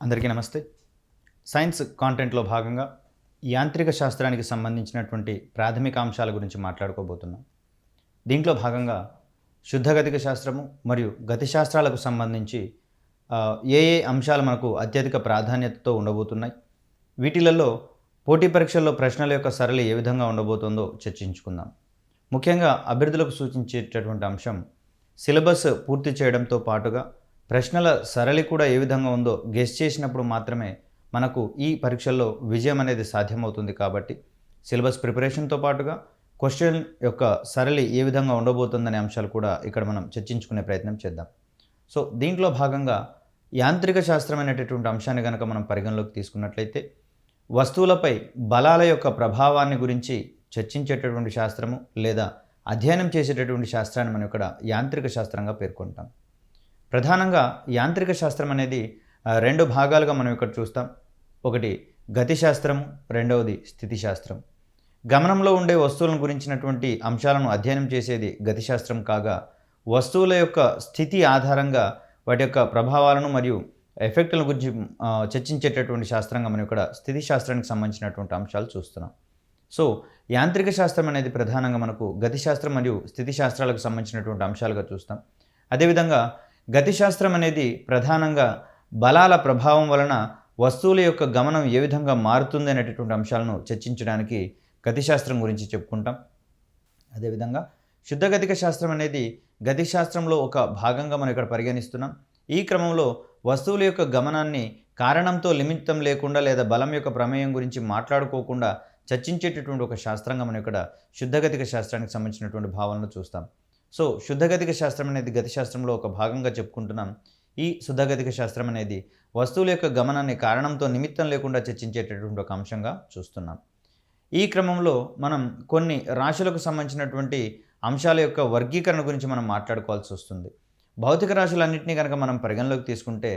అందరికీ నమస్తే. సైన్స్ కాంటెంట్లో భాగంగా యాంత్రిక శాస్త్రానికి సంబంధించినటువంటి ప్రాథమిక అంశాల గురించి మాట్లాడుకోబోతున్నాం. దీంట్లో భాగంగా శుద్ధగతిక శాస్త్రము మరియు గతి శాస్త్రాలకు సంబంధించి ఏ ఏ అంశాలు మనకు అత్యధిక ప్రాధాన్యతతో ఉండబోతున్నాయి, వీటిలలో పోటీ పరీక్షల్లో ప్రశ్నల యొక్క సరళి ఏ విధంగా ఉండబోతుందో చర్చించుకుందాం. ముఖ్యంగా అభ్యర్థులకు సూచించేటటువంటి అంశం సిలబస్ పూర్తి చేయడంతో పాటుగా ప్రశ్నల సరళి కూడా ఏ విధంగా ఉందో గెస్ చేసినప్పుడు మాత్రమే మనకు ఈ పరీక్షల్లో విజయం అనేది సాధ్యమవుతుంది. కాబట్టి సిలబస్ ప్రిపరేషన్తో పాటుగా క్వశ్చన్ యొక్క సరళి ఏ విధంగా ఉండబోతుందనే అంశాలు కూడా ఇక్కడ మనం చర్చించుకునే ప్రయత్నం చేద్దాం. సో దీంట్లో భాగంగా యాంత్రిక శాస్త్రం అనేటటువంటి అంశాన్ని కనుక మనం పరిగణలోకి తీసుకున్నట్లయితే వస్తువులపై బలాల యొక్క ప్రభావాన్ని గురించి చర్చించేటటువంటి శాస్త్రము లేదా అధ్యయనం చేసేటటువంటి శాస్త్రాన్ని మనం ఇక్కడ యాంత్రిక శాస్త్రంగా పేర్కొంటాం. ప్రధానంగా యాంత్రిక శాస్త్రం అనేది రెండు భాగాలుగా మనం ఇక్కడ చూస్తాం. ఒకటి గతి శాస్త్రము, రెండవది స్థితి శాస్త్రం. గమనంలో ఉండే వస్తువులను గురించినటువంటి అంశాలను అధ్యయనం చేసేది గతి శాస్త్రం కాగా, వస్తువుల యొక్క స్థితి ఆధారంగా వాటి యొక్క ప్రభావాలను మరియు ఎఫెక్టుల గురించి చర్చించేటటువంటి శాస్త్రంగా మనం ఇక్కడ స్థితి శాస్త్రానికి సంబంధించినటువంటి అంశాలు చూస్తున్నాం. సో యాంత్రిక శాస్త్రం అనేది ప్రధానంగా మనకు గతి శాస్త్రం మరియు స్థితి శాస్త్రాలకు సంబంధించినటువంటి అంశాలుగా చూస్తాం. అదేవిధంగా గతి శాస్త్రం అనేది ప్రధానంగా బలాల ప్రభావం వలన వస్తువుల యొక్క గమనం ఏ విధంగా మారుతుంది అనేటటువంటి అంశాలను చర్చించడానికి గతి శాస్త్రం గురించి చెప్పుకుంటాం. అదేవిధంగా శుద్ధగతిక శాస్త్రం అనేది గతి శాస్త్రంలో ఒక భాగంగా మనం ఇక్కడ పరిగణిస్తున్నాం. ఈ క్రమంలో వస్తువుల యొక్క గమనాన్ని కారణంతో నిమిత్తం లేకుండా లేదా బలం యొక్క ప్రమేయం గురించి మాట్లాడుకోకుండా చర్చించేటటువంటి ఒక శాస్త్రంగా మనం ఇక్కడ శుద్ధగతిక శాస్త్రానికి సంబంధించినటువంటి భావనలు చూస్తాం. సో శుద్ధగతిక శాస్త్రం అనేది గతి శాస్త్రంలో ఒక భాగంగా చెప్పుకుంటున్నాం. ఈ శుద్ధగతిక శాస్త్రం అనేది వస్తువుల యొక్క గమనాన్ని కారణంతో నిమిత్తం లేకుండా చర్చించేటటువంటి ఒక అంశంగా చూస్తున్నాం. ఈ క్రమంలో మనం కొన్ని రాశులకు సంబంధించినటువంటి అంశాల యొక్క వర్గీకరణ గురించి మనం మాట్లాడుకోవాల్సి వస్తుంది. భౌతిక రాశులన్నింటినీ కనుక మనం పరిగణలోకి తీసుకుంటే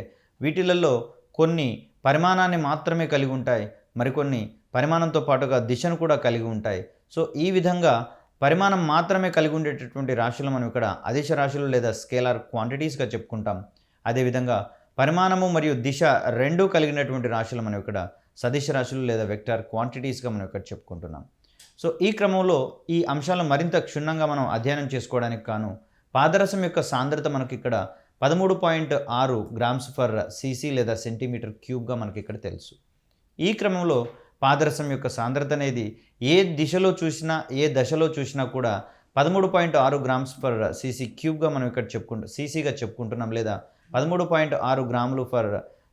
వీటిలలో కొన్ని పరిమాణాన్ని మాత్రమే కలిగి ఉంటాయి, మరికొన్ని పరిమాణంతో పాటుగా దిశను కూడా కలిగి ఉంటాయి. సో ఈ విధంగా పరిమాణం మాత్రమే కలిగి ఉండేటటువంటి రాశులు మనం ఇక్కడ అదిశ రాశులు లేదా స్కేలార్ క్వాంటిటీస్గా చెప్పుకుంటాం. అదేవిధంగా పరిమాణము మరియు దిశ రెండూ కలిగినటువంటి రాశులు మనం ఇక్కడ సదిశ రాశులు లేదా వెక్టార్ క్వాంటిటీస్గా మనం ఇక్కడ చెప్పుకుంటున్నాం. సో ఈ క్రమంలో ఈ అంశాలను మరింత క్షుణ్ణంగా మనం అధ్యయనం చేసుకోవడానికి కాను పాదరసం యొక్క సాంద్రత మనకి ఇక్కడ 13.6 గ్రామ్స్ ఫర్ సీసీ లేదా సెంటీమీటర్ క్యూబ్గా మనకి ఇక్కడ తెలుసు. ఈ క్రమంలో పాదరసం యొక్క సాంద్రత అనేది ఏ దిశలో చూసినా ఏ దశలో చూసినా కూడా 13.6 గ్రామ్స్ ఫర్ సీసీ క్యూబ్గా మనం ఇక్కడ సీసీగా చెప్పుకుంటున్నాం లేదా 13.6 గ్రాములు ఫర్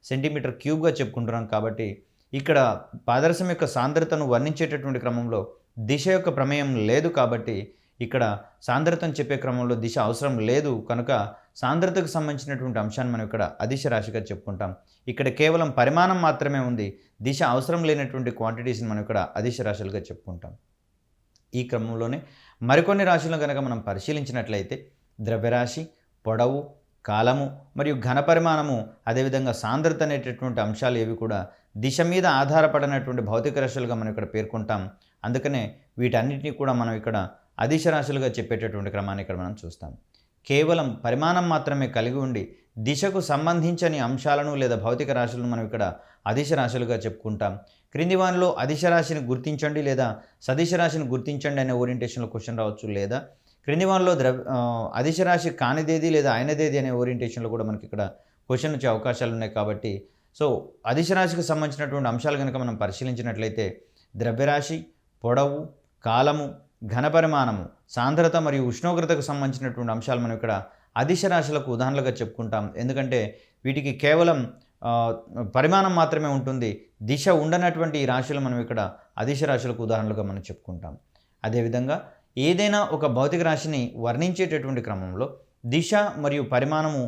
సెంటీమీటర్ క్యూబ్గా చెప్పుకుంటున్నాం. కాబట్టి ఇక్కడ పాదరసం యొక్క సాంద్రతను వర్ణించేటటువంటి క్రమంలో దిశ యొక్క ప్రమేయం లేదు. కాబట్టి ఇక్కడ సాంద్రతను చెప్పే క్రమంలో దిశ అవసరం లేదు కనుక సాంద్రతకు సంబంధించినటువంటి అంశాన్ని మనం ఇక్కడ అదిశ రాశిగా చెప్పుకుంటాం. ఇక్కడ కేవలం పరిమాణం మాత్రమే ఉంది, దిశ అవసరం లేనటువంటి క్వాంటిటీస్ని మనం ఇక్కడ అదిశ రాశులుగా చెప్పుకుంటాం. ఈ క్రమంలోనే మరికొన్ని రాశులను కనుక మనం పరిశీలించినట్లయితే ద్రవ్యరాశి, పొడవు, కాలము మరియు ఘన పరిమాణము, అదేవిధంగా సాంద్రత అనేటటువంటి అంశాలు ఏవి కూడా దిశ మీద ఆధారపడినటువంటి భౌతిక రాశులుగా మనం ఇక్కడ పేర్కొంటాం. అందుకనే వీటన్నిటిని కూడా మనం ఇక్కడ అదిశ రాశులుగా చెప్పేటటువంటి క్రమాన్ని ఇక్కడ మనం చూస్తాం. కేవలం పరిమాణం మాత్రమే కలిగి ఉండి దిశకు సంబంధించని అంశాలను లేదా భౌతిక రాశులను మనం ఇక్కడ అదిశ రాశులుగా చెప్పుకుంటాం. క్రింది వానిలో అదిశ రాశిని గుర్తించండి లేదా సదిశ రాశిని గుర్తించండి అనే ఓరియంటేషన్లో క్వశ్చన్ రావచ్చు, లేదా క్రింది వానిలో అదిశ రాశి కానిదేది లేదా అయినదేది అనే ఓరియంటేషన్లో కూడా మనకి ఇక్కడ క్వశ్చన్ వచ్చే అవకాశాలు ఉన్నాయి. కాబట్టి సో అదిశ రాశికి సంబంధించినటువంటి అంశాలు కనుక మనం పరిశీలించినట్లయితే ద్రవ్యరాశి, పొడవు, కాలము, ఘనపరిమాణము, సాంద్రత మరియు ఉష్ణోగ్రతకు సంబంధించినటువంటి అంశాలు మనం ఇక్కడ అదిశ రాశులకు ఉదాహరణలుగా చెప్పుకుంటాం. ఎందుకంటే వీటికి కేవలం పరిమాణం మాత్రమే ఉంటుంది, దిశ ఉండనటువంటి ఈ రాశులు మనం ఇక్కడ అదిశ రాశులకు ఉదాహరణలుగా మనం చెప్పుకుంటాం. అదేవిధంగా ఏదైనా ఒక భౌతిక రాశిని వర్ణించేటటువంటి క్రమంలో దిశ మరియు పరిమాణము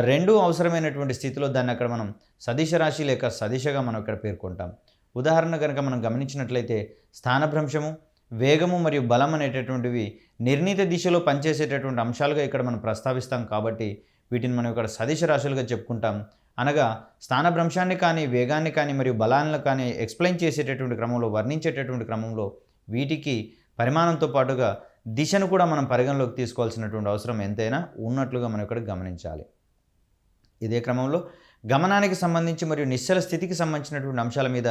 రెండూ అవసరమైనటువంటి స్థితిలో దాన్ని అక్కడ మనం సదిశ రాశి లేక సదిశగా మనం ఇక్కడ పేర్కొంటాం. ఉదాహరణ కనుక మనం గమనించినట్లయితే స్థానభ్రంశము, వేగము మరియు బలం అనేటటువంటివి నిర్ణీత దిశలో పనిచేసేటటువంటి అంశాలుగా ఇక్కడ మనం ప్రస్తావిస్తాం. కాబట్టి వీటిని మనం ఇక్కడ సదిశ రాశులుగా చెప్పుకుంటాం. అనగా స్థానభ్రంశాన్ని కానీ వేగాన్ని కానీ మరియు బలాలను కానీ ఎక్స్ప్లెయిన్ చేసేటటువంటి క్రమంలో వర్ణించేటటువంటి క్రమంలో వీటికి పరిమాణంతో పాటుగా దిశను కూడా మనం పరిగణలోకి తీసుకోవాల్సినటువంటి అవసరం ఎంతైనా ఉన్నట్లుగా మనం ఇక్కడ గమనించాలి. ఇదే క్రమంలో గమనానికి సంబంధించి మరియు నిశ్చల స్థితికి సంబంధించినటువంటి అంశాల మీద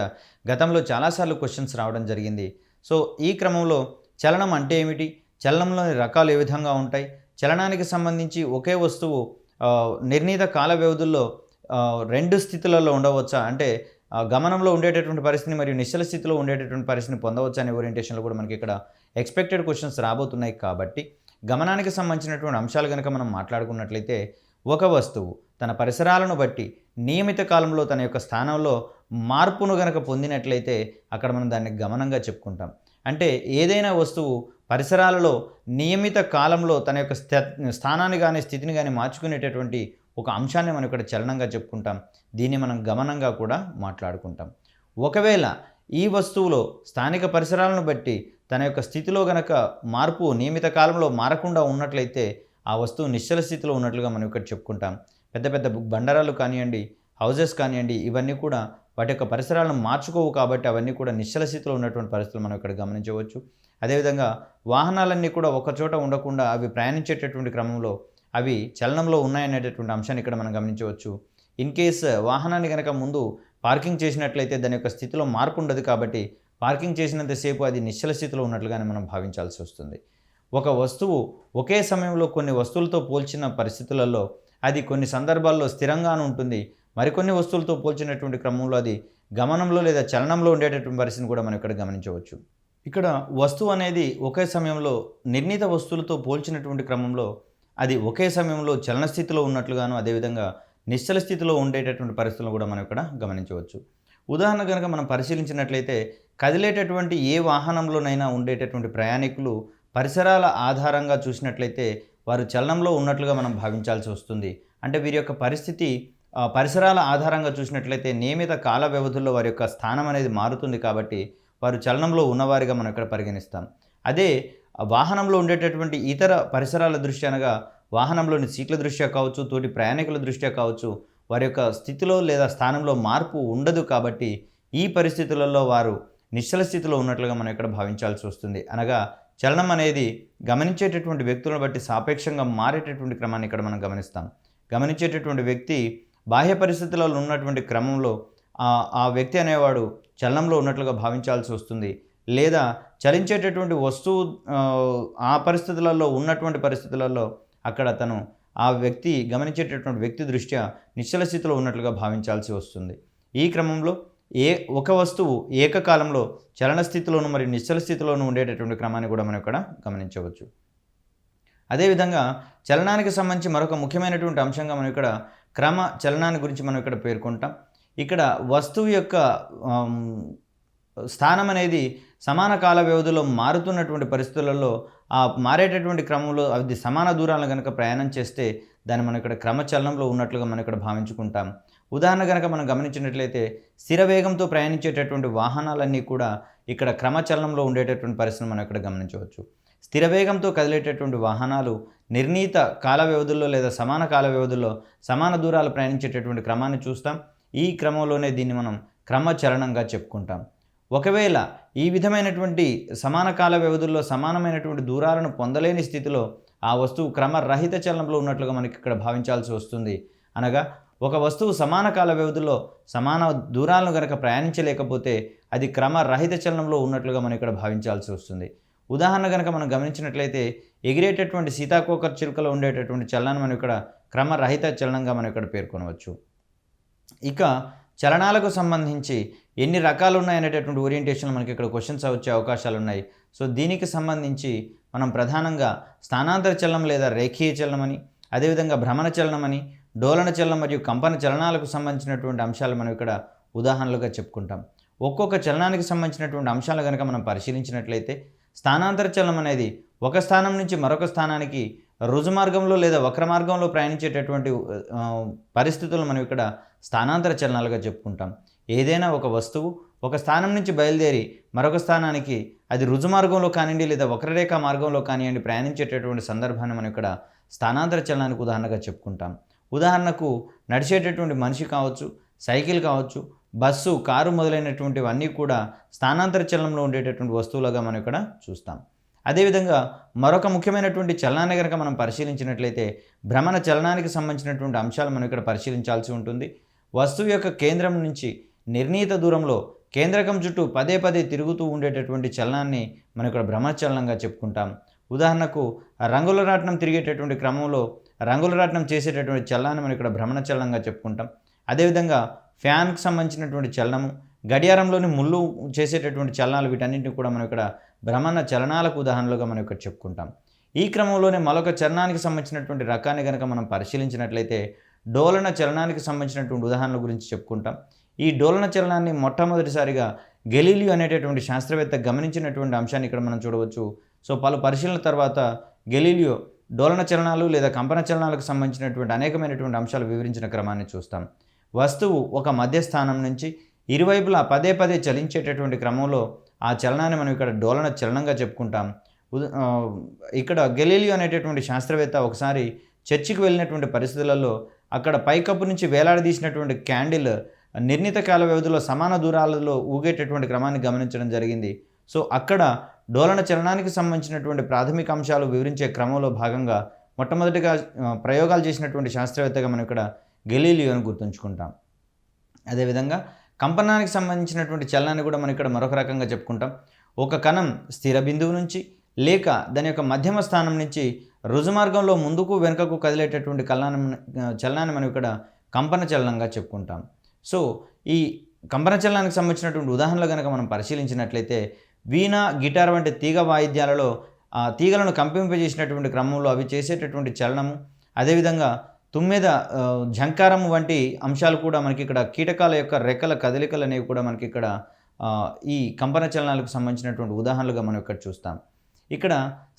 గతంలో చాలాసార్లు క్వశ్చన్స్ రావడం జరిగింది. సో ఈ క్రమంలో చలనం అంటే ఏమిటి, చలనంలోని రకాలు ఏ విధంగా ఉంటాయి, చలనానికి సంబంధించి ఒకే వస్తువు నిర్ణీత కాల వ్యవధుల్లో 2 స్థితులలో ఉండవచ్చా, అంటే గమనంలో ఉండేటటువంటి పరిస్థితిని మరియు నిశ్చల స్థితిలో ఉండేటటువంటి పరిస్థితిని పొందవచ్చా అనే ఓరియంటేషన్లో కూడా మనకి ఇక్కడ ఎక్స్పెక్టెడ్ క్వశ్చన్స్ రాబోతున్నాయి. కాబట్టి గమనానికి సంబంధించినటువంటి అంశాలు కనుక మనం మాట్లాడుకున్నట్లయితే, ఒక వస్తువు తన పరిసరాలను బట్టి నియమిత కాలంలో తన యొక్క స్థానంలో మార్పును గనక పొందినట్లయితే అక్కడ మనం దాన్ని గమనంగా చెప్పుకుంటాం. అంటే ఏదైనా వస్తువు పరిసరాలలో నియమిత కాలంలో తన యొక్క స్థానాన్ని కానీ స్థితిని కానీ మార్చుకునేటటువంటి ఒక అంశాన్ని మనం ఇక్కడ చలనంగా చెప్పుకుంటాం. దీన్ని మనం గమనంగా కూడా మాట్లాడుకుంటాం. ఒకవేళ ఈ వస్తువులో స్థానిక పరిసరాలను బట్టి తన యొక్క స్థితిలో గనక మార్పు నియమిత కాలంలో మారకుండా ఉన్నట్లయితే ఆ వస్తువు నిశ్చల స్థితిలో ఉన్నట్లుగా మనం ఇక్కడ చెప్పుకుంటాం. పెద్ద పెద్ద బండరాలు కానివ్వండి, హౌజెస్ కానివ్వండి, ఇవన్నీ కూడా వాటి యొక్క పరిసరాలను మార్చుకోవు కాబట్టి అవన్నీ కూడా నిశ్చల స్థితిలో ఉన్నటువంటి పరిస్థితులు మనం ఇక్కడ గమనించవచ్చు. అదేవిధంగా వాహనాలన్నీ కూడా ఒకచోట ఉండకుండా అవి ప్రయాణించేటటువంటి క్రమంలో అవి చలనంలో ఉన్నాయనేటటువంటి అంశాన్ని ఇక్కడ మనం గమనించవచ్చు. ఇన్ కేస్ వాహనాన్ని కనుక ముందు పార్కింగ్ చేసినట్లయితే దాని యొక్క స్థితిలో మార్పు ఉండదు కాబట్టి పార్కింగ్ చేసినంతసేపు అది నిశ్చల స్థితిలో ఉన్నట్లుగానే మనం భావించాల్సి వస్తుంది. ఒక వస్తువు ఒకే సమయంలో కొన్ని వస్తువులతో పోల్చిన పరిస్థితులలో అది కొన్ని సందర్భాల్లో స్థిరంగాను ఉంటుంది, మరికొన్ని వస్తువులతో పోల్చినటువంటి క్రమంలో అది గమనంలో లేదా చలనంలో ఉండేటటువంటి పరిస్థితిని కూడా మనం ఇక్కడ గమనించవచ్చు. ఇక్కడ వస్తువు అనేది ఒకే సమయంలో నిర్ణీత వస్తువులతో పోల్చినటువంటి క్రమంలో అది ఒకే సమయంలో చలన స్థితిలో ఉన్నట్లుగాను, అదేవిధంగా నిశ్చల స్థితిలో ఉండేటటువంటి పరిస్థితులను కూడా మనం ఇక్కడ గమనించవచ్చు. ఉదాహరణ కనుక మనం పరిశీలించినట్లయితే, కదిలేటటువంటి ఏ వాహనంలోనైనా ఉండేటటువంటి ప్రయాణికులు పరిసరాల ఆధారంగా చూసినట్లయితే వారు చలనంలో ఉన్నట్లుగా మనం భావించాల్సి వస్తుంది. అంటే వీరి యొక్క పరిస్థితి పరిసరాల ఆధారంగా చూసినట్లయితే నియమిత కాల వ్యవధుల్లో వారి యొక్క స్థానం అనేది మారుతుంది కాబట్టి వారు చలనంలో ఉన్నవారిగా మనం ఇక్కడ పరిగణిస్తాం. అదే వాహనంలో ఉండేటటువంటి ఇతర పరిసరాల దృష్ట్యా అనగా వాహనంలోని సీట్ల దృష్ట్యా కావచ్చు, తోటి ప్రయాణికుల దృష్ట్యా కావచ్చు, వారి యొక్క స్థితిలో లేదా స్థానంలో మార్పు ఉండదు కాబట్టి ఈ పరిస్థితులలో వారు నిశ్చల స్థితిలో ఉన్నట్లుగా మనం ఇక్కడ భావించాల్సి వస్తుంది. అనగా చలనం అనేది గమనించేటటువంటి వ్యక్తులను బట్టి సాపేక్షంగా మారేటటువంటి క్రమాన్ని ఇక్కడ మనం గమనిస్తాం. గమనించేటటువంటి వ్యక్తి బాహ్య పరిస్థితులలో ఉన్నటువంటి క్రమంలో ఆ వ్యక్తి అనేవాడు చలనంలో ఉన్నట్లుగా భావించాల్సి వస్తుంది. లేదా చలించేటటువంటి వస్తువు ఆ పరిస్థితులలో ఉన్నటువంటి పరిస్థితులలో అక్కడ తను ఆ వ్యక్తి గమనించేటటువంటి వ్యక్తి దృష్ట్యా నిశ్చల స్థితిలో ఉన్నట్లుగా భావించాల్సి వస్తుంది. ఈ క్రమంలో ఒక వస్తువు ఏకకాలంలో చలన స్థితిలోను మరియు నిశ్చల స్థితిలోను ఉండేటటువంటి క్రమాన్ని కూడా మనం ఇక్కడ గమనించవచ్చు. అదేవిధంగా చలనానికి సంబంధించి మరొక ముఖ్యమైనటువంటి అంశంగా మనం ఇక్కడ క్రమ చలనాన్ని గురించి మనం ఇక్కడ పేర్కొంటాం. ఇక్కడ వస్తువు యొక్క స్థానం అనేది సమాన కాల వ్యవధిలో మారుతున్నటువంటి పరిస్థితులలో ఆ మారేటటువంటి క్రమంలో అది సమాన దూరాలను కనుక ప్రయాణం చేస్తే దాన్ని మనం ఇక్కడ క్రమచలనంలో ఉన్నట్లుగా మనం ఇక్కడ భావించుకుంటాం. ఉదాహరణ కనుక మనం గమనించినట్లయితే స్థిర వేగంతో ప్రయాణించేటటువంటి వాహనాలన్నీ కూడా ఇక్కడ క్రమచలనంలో ఉండేటటువంటి పరిస్థితిని మనం ఇక్కడ గమనించవచ్చు. స్థిర వేగంతో కదిలేటటువంటి వాహనాలు నిర్ణీత కాల వ్యవధుల్లో లేదా సమాన కాల వ్యవధుల్లో సమాన దూరాలు ప్రయాణించేటటువంటి క్రమాన్ని చూస్తాం. ఈ క్రమంలోనే దీన్ని మనం క్రమచలనంగా చెప్పుకుంటాం. ఒకవేళ ఈ విధమైనటువంటి సమాన కాల వ్యవధుల్లో సమానమైనటువంటి దూరాలను పొందలేని స్థితిలో ఆ వస్తువు క్రమరహిత చలనంలో ఉన్నట్లుగా మనకి ఇక్కడ భావించాల్సి వస్తుంది. అనగా ఒక వస్తువు సమాన కాల వ్యవధిలో సమాన దూరాలను కనుక ప్రయాణించలేకపోతే అది క్రమరహిత చలనంలో ఉన్నట్లుగా మనం ఇక్కడ భావించాల్సి వస్తుంది. ఉదాహరణ కనుక మనం గమనించినట్లయితే ఎగిరేటటువంటి సీతాకోక చిలుకలో ఉండేటటువంటి చలనాన్ని మనం ఇక్కడ క్రమరహిత చలనంగా మనం ఇక్కడ పేర్కొనవచ్చు. ఇక చలనాలకు సంబంధించి ఎన్ని రకాలు ఉన్నాయనేటటువంటి ఓరియంటేషన్ మనకి ఇక్కడ క్వశ్చన్స్ వచ్చే అవకాశాలు ఉన్నాయి. సో దీనికి సంబంధించి మనం ప్రధానంగా స్థానాంతర చలనం లేదా రేఖీయ చలనం అని, అదేవిధంగా భ్రమణ చలనం అని, డోలన చలనం మరియు కంపన చలనాలకు సంబంధించినటువంటి అంశాలు మనం ఇక్కడ ఉదాహరణలుగా చెప్పుకుంటాం. ఒక్కొక్క చలనానికి సంబంధించినటువంటి అంశాలు కనుక మనం పరిశీలించినట్లయితే స్థానాంతర చలనం అనేది ఒక స్థానం నుంచి మరొక స్థానానికి రుజు మార్గంలో లేదా వక్ర మార్గంలో ప్రయాణించేటటువంటి పరిస్థితులను మనం ఇక్కడ స్థానాంతర చలనాలుగా చెప్పుకుంటాం. ఏదైనా ఒక వస్తువు ఒక స్థానం నుంచి బయలుదేరి మరొక స్థానానికి అది రుజు మార్గంలో కానివ్వండి లేదా వక్రరేఖ మార్గంలో కానివ్వండి ప్రయాణించేటటువంటి సందర్భాన్ని మనం ఇక్కడ స్థానాంతర చలనానికి ఉదాహరణగా చెప్పుకుంటాం. ఉదాహరణకు నడిచేటటువంటి మనిషి కావచ్చు, సైకిల్ కావచ్చు, బస్సు, కారు మొదలైనటువంటివన్నీ కూడా స్థానాంతర చలనంలో ఉండేటటువంటి వస్తువులుగా మనం ఇక్కడ చూస్తాం. అదేవిధంగా మరొక ముఖ్యమైనటువంటి చలనాన్ని కనుక మనం పరిశీలించినట్లయితే భ్రమణ చలనానికి సంబంధించినటువంటి అంశాలు మనం ఇక్కడ పరిశీలించాల్సి ఉంటుంది. వస్తువు యొక్క కేంద్రం నుంచి నిర్ణీత దూరంలో కేంద్రకం చుట్టూ పదే పదే తిరుగుతూ ఉండేటటువంటి చలనాన్ని మనం ఇక్కడ భ్రమణచలనంగా చెప్పుకుంటాం. ఉదాహరణకు రంగుల రాట్నం తిరిగేటటువంటి క్రమంలో రంగుల రాట్నం చేసేటటువంటి చలనాన్ని మనం ఇక్కడ భ్రమణ చలనంగా చెప్పుకుంటాం. అదేవిధంగా ఫ్యాన్కి సంబంధించినటువంటి చలనము, గడియారంలోని ముళ్ళు చేసేటటువంటి చలనాలు, వీటన్నింటిని కూడా మనం ఇక్కడ భ్రమణ చలనాలకు ఉదాహరణలుగా మనం ఇక్కడ చెప్పుకుంటాం. ఈ క్రమంలోనే మరొక చలనానికి సంబంధించినటువంటి రకాన్ని కనుక మనం పరిశీలించినట్లయితే డోలన చలనానికి సంబంధించినటువంటి ఉదాహరణల గురించి చెప్పుకుంటాం. ఈ డోలన చలనాన్ని మొట్టమొదటిసారిగా గెలీలియో అనేటటువంటి శాస్త్రవేత్త గమనించినటువంటి అంశాన్ని ఇక్కడ మనం చూడవచ్చు. సో పలు పరిశీలనల తర్వాత గెలీలియో డోలన చలనాలు లేదా కంపన చలనాలకు సంబంధించినటువంటి అనేకమైనటువంటి అంశాలు వివరించిన క్రమాన్ని చూస్తాం. వస్తువు ఒక మధ్యస్థానం నుంచి ఇరువైపులా పదే పదే చలించేటటువంటి క్రమంలో ఆ చలనాన్ని మనం ఇక్కడ డోలన చలనంగా చెప్పుకుంటాం. ఇక్కడ గెలీలియో అనేటటువంటి శాస్త్రవేత్త ఒకసారి చర్చికి వెళ్ళినటువంటి పరిస్థితులలో అక్కడ పైకప్పు నుంచి వేలాడదీసినటువంటి క్యాండిల్ నిర్ణీత కాల వ్యవధిలో సమాన దూరాలలో ఊగేటటువంటి క్రమాన్ని గమనించడం జరిగింది. సో అక్కడ డోలన చలనానికి సంబంధించినటువంటి ప్రాథమిక అంశాలు వివరించే క్రమంలో భాగంగా మొట్టమొదటిగా ప్రయోగాలు చేసినటువంటి శాస్త్రవేత్తగా మనం ఇక్కడ గెలీలియోని గుర్తుంచుకుంటాం. అదేవిధంగా కంపనానికి సంబంధించినటువంటి చలనాన్ని కూడా మనం ఇక్కడ మరొక రకంగా చెప్పుకుంటాం. ఒక కణం స్థిర బిందువు నుంచి లేక దాని యొక్క మధ్యమ స్థానం నుంచి రుజుమార్గంలో ముందుకు వెనుకకు కదిలేటటువంటి చలనాన్ని మనం ఇక్కడ కంపన చలనంగా చెప్పుకుంటాం. సో ఈ కంపన చలనానికి సంబంధించినటువంటి ఉదాహరణలు కనుక మనం పరిశీలించినట్లయితే వీణ, గిటార్ వంటి తీగ వాయిద్యాలలో ఆ తీగలను కంపింపజేసినటువంటి క్రమంలో అవి చేసేటటువంటి చలనము, అదేవిధంగా తుమ్మెద, ఝంకారం వంటి అంశాలు కూడా మనకి ఇక్కడ కీటకాల యొక్క రెక్కల కదలికలు అనేవి కూడా మనకి ఇక్కడ ఈ కంపన చలనాలకు సంబంధించినటువంటి ఉదాహరణలుగా మనం ఇక్కడ చూస్తాం. ఇక్కడ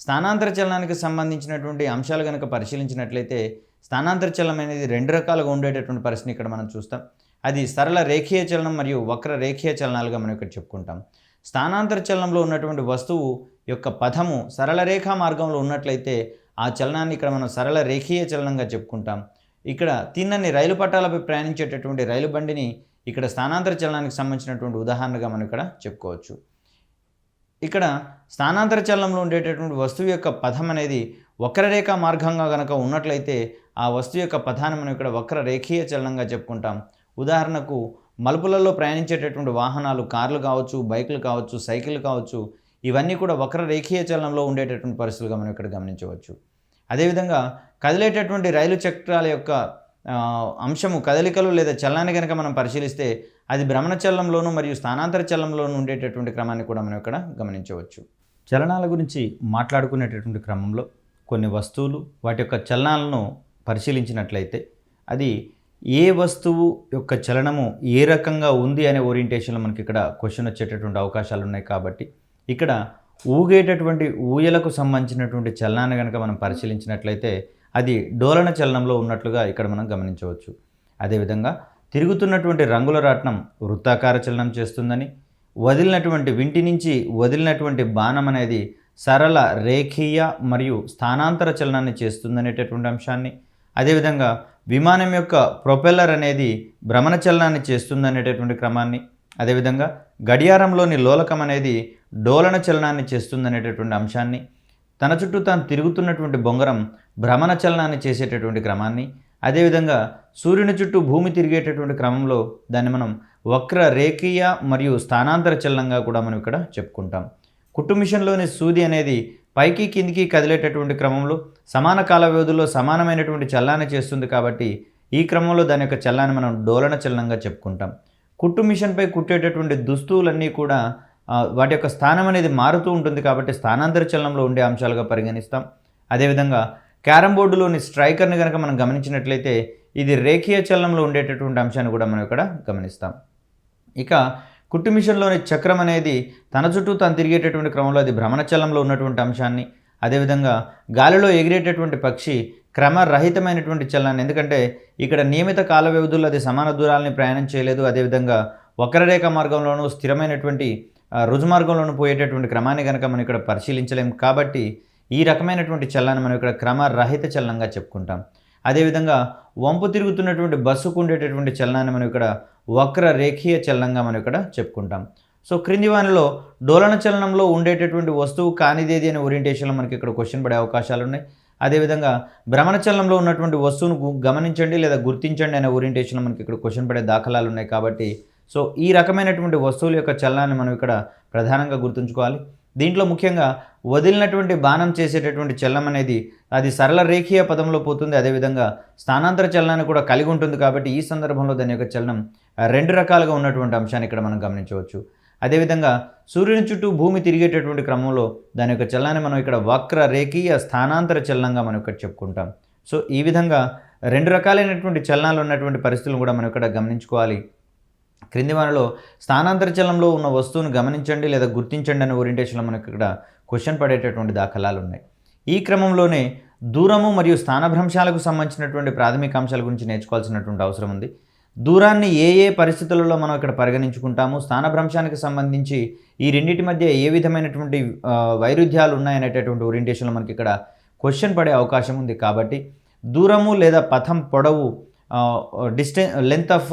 స్థానాంతర చలనానికి సంబంధించినటువంటి అంశాలు కనుక పరిశీలించినట్లయితే స్థానాంతర చలనం అనేది రెండు రకాలుగా ఉండేటటువంటి పరిస్థితిని ఇక్కడ మనం చూస్తాం. అది సరళ రేఖీయ చలనం మరియు వక్ర రేఖీయ చలనాలుగా మనం ఇక్కడ చెప్పుకుంటాం. స్థానాంతర చలనంలో ఉన్నటువంటి వస్తువు యొక్క పథము సరళ రేఖా మార్గంలో ఉన్నట్లయితే ఆ చలనాన్ని ఇక్కడ మనం సరళ రేఖీయ చలనంగా చెప్పుకుంటాం. ఇక్కడ తిన్నని రైలు పట్టాలపై ప్రయాణించేటటువంటి రైలు బండిని ఇక్కడ స్థానాంతర చలనానికి సంబంధించినటువంటి ఉదాహరణగా మనం ఇక్కడ చెప్పుకోవచ్చు. ఇక్కడ స్థానాంతర చలనంలో ఉండేటటువంటి వస్తువు యొక్క పథం అనేది వక్రరేఖా మార్గంగా కనుక ఉన్నట్లయితే ఆ వస్తువు యొక్క పథాన్ని మనం ఇక్కడ వక్ర రేఖీయ చలనంగా చెప్పుకుంటాం. ఉదాహరణకు మలుపులలో ప్రయాణించేటటువంటి వాహనాలు, కార్లు కావచ్చు, బైకులు కావచ్చు, సైకిల్ కావచ్చు, ఇవన్నీ కూడా వక్ర రేఖీయ చలనంలో ఉండేటటువంటి పరిస్థితులుగా మనం ఇక్కడ గమనించవచ్చు. అదేవిధంగా కదిలేటటువంటి రైలు చక్రాల యొక్క అంశము కదలికలు లేదా చలనాన్ని కనుక మనం పరిశీలిస్తే అది భ్రమణ చలనంలోను మరియు స్థానాంతర చలనంలోనూ ఉండేటటువంటి క్రమాన్ని కూడా మనం ఇక్కడ గమనించవచ్చు. చలనాల గురించి మాట్లాడుకునేటటువంటి క్రమంలో కొన్ని వస్తువులు వాటి యొక్క చలనాలను పరిశీలించినట్లయితే అది ఏ వస్తువు యొక్క చలనము ఏ రకంగా ఉంది అనే ఓరియంటేషన్లో మనకి ఇక్కడ క్వశ్చన్ వచ్చేటటువంటి అవకాశాలు ఉన్నాయి. కాబట్టి ఇక్కడ ఊగేటటువంటి ఊయలకు సంబంధించినటువంటి చలనాన్ని కనుక మనం పరిశీలించినట్లయితే అది డోలన చలనంలో ఉన్నట్లుగా ఇక్కడ మనం గమనించవచ్చు. అదేవిధంగా తిరుగుతున్నటువంటి రంగుల రాట్నం వృత్తాకార చలనం చేస్తుందని, వదిలినటువంటి వింటి నుంచి వదిలినటువంటి బాణం అనేది సరళ రేఖీయ మరియు స్థానాంతర చలనాన్ని చేస్తుందనేటటువంటి అంశాన్ని, అదేవిధంగా విమానం యొక్క ప్రొపెల్లర్ అనేది భ్రమణ చలనాన్ని చేస్తుందనేటటువంటి క్రమాన్ని, అదేవిధంగా గడియారంలోని లోలకం అనేది డోలన చలనాన్ని చేస్తుందనేటటువంటి అంశాన్ని, తన చుట్టూ తాను తిరుగుతున్నటువంటి బొంగరం భ్రమణ చలనాన్ని చేసేటటువంటి క్రమాన్ని, అదేవిధంగా సూర్యుని చుట్టూ భూమి తిరిగేటటువంటి క్రమంలో దాన్ని మనం వక్ర రేఖీయ మరియు స్థానాంతర చలనంగా కూడా మనం ఇక్కడ చెప్పుకుంటాం. కుట్టు మిషన్లోని సూది అనేది పైకి కిందికి కదిలేటటువంటి క్రమంలో సమాన కాల వ్యవధిలో సమానమైనటువంటి చలనాన్ని చేస్తుంది. కాబట్టి ఈ క్రమంలో దాని యొక్క చలనాన్ని మనం డోలన చలనంగా చెప్పుకుంటాం. కుట్టు మిషన్పై కుట్టేటటువంటి దుస్తువులన్నీ కూడా వాటి యొక్క స్థానం అనేది మారుతూ ఉంటుంది. కాబట్టి స్థానాంతర చలనంలో ఉండే అంశాలుగా పరిగణిస్తాం. అదేవిధంగా క్యారమ్ బోర్డులోని స్ట్రైకర్ని కనుక మనం గమనించినట్లయితే ఇది రేఖీయ చలనంలో ఉండేటటువంటి అంశాన్ని కూడా మనం ఇక్కడ గమనిస్తాం. ఇక కుట్టు మిషన్లోని చక్రం అనేది తన చుట్టూ తను తిరిగేటటువంటి క్రమంలో అది భ్రమణ చలనంలో ఉన్నటువంటి అంశాన్ని, అదేవిధంగా గాలిలో ఎగిరేటటువంటి పక్షి క్రమరహితమైనటువంటి చలనాన్ని, ఎందుకంటే ఇక్కడ నియమిత కాల వ్యవధుల్లో అది సమాన దూరాలని ప్రయాణం చేయలేదు, అదేవిధంగా వక్రరేఖ మార్గంలోనూ స్థిరమైనటువంటి రుజుమార్గంలోనూ పోయేటటువంటి క్రమాన్ని కనుక మనం ఇక్కడ పరిశీలించలేం. కాబట్టి ఈ రకమైనటువంటి చలనాన్ని మనం ఇక్కడ క్రమరహిత చలనంగా చెప్పుకుంటాం. అదేవిధంగా వంపు తిరుగుతున్నటువంటి బస్సుకు ఉండేటటువంటి చలనాన్ని మనం ఇక్కడ వక్ర రేఖీయ చలనంగా మనం ఇక్కడ చెప్పుకుంటాం. సో క్రింది వానిలో డోలన చలనంలో ఉండేటటువంటి వస్తువు కానిదేది అనే ఓరియంటేషన్లో మనకి ఇక్కడ క్వశ్చన్ పడే అవకాశాలు ఉన్నాయి. అదేవిధంగా భ్రమణచలనంలో ఉన్నటువంటి వస్తువును గమనించండి లేదా గుర్తించండి అనే ఓరియంటేషన్లో మనకి ఇక్కడ క్వశ్చన్ పడే దాఖలాలు ఉన్నాయి కాబట్టి సో ఈ రకమైనటువంటి వస్తువుల యొక్క చలనాన్ని మనం ఇక్కడ ప్రధానంగా గుర్తుంచుకోవాలి. దీంట్లో ముఖ్యంగా వదిలినటువంటి బాణం చేసేటటువంటి చలనం అనేది అది సరళ రేఖీయ పదంలో పోతుంది. అదేవిధంగా స్థానాంతర చలనాన్ని కూడా కలిగి ఉంటుంది కాబట్టి ఈ సందర్భంలో దాని యొక్క చలనం రెండు రకాలుగా ఉన్నటువంటి అంశాన్ని ఇక్కడ మనం గమనించవచ్చు. అదేవిధంగా సూర్యుని చుట్టూ భూమి తిరిగేటటువంటి క్రమంలో దాని యొక్క చలనాన్ని మనం ఇక్కడ వక్ర రేఖీయ స్థానాంతర చలనంగా మనం ఇక్కడ చెప్పుకుంటాం. సో ఈ విధంగా రెండు రకాలైనటువంటి చలనాలు ఉన్నటువంటి పరిస్థితులను కూడా మనం ఇక్కడ గమనించుకోవాలి. క్రింది వారిలో స్థానాంతర చలనంలో ఉన్న వస్తువును గమనించండి లేదా గుర్తించండి అనే ఓరియంటేషన్లో మనకు ఇక్కడ క్వశ్చన్ పడేటటువంటి దాఖలాలు ఉన్నాయి. ఈ క్రమంలోనే దూరము మరియు స్థానభ్రంశాలకు సంబంధించినటువంటి ప్రాథమిక అంశాల గురించి నేర్చుకోవాల్సినటువంటి అవసరం ఉంది. దూరాన్ని ఏ ఏ పరిస్థితులలో మనం ఇక్కడ పరిగణించుకుంటాము, స్థానభ్రంశానికి సంబంధించి ఈ రెండింటి మధ్య ఏ విధమైనటువంటి వైరుధ్యాలు ఉన్నాయనేటటువంటి ఓరియంటేషన్లో మనకి ఇక్కడ క్వశ్చన్ పడే అవకాశం ఉంది. కాబట్టి దూరము లేదా పథం పొడవు లెంత్ ఆఫ్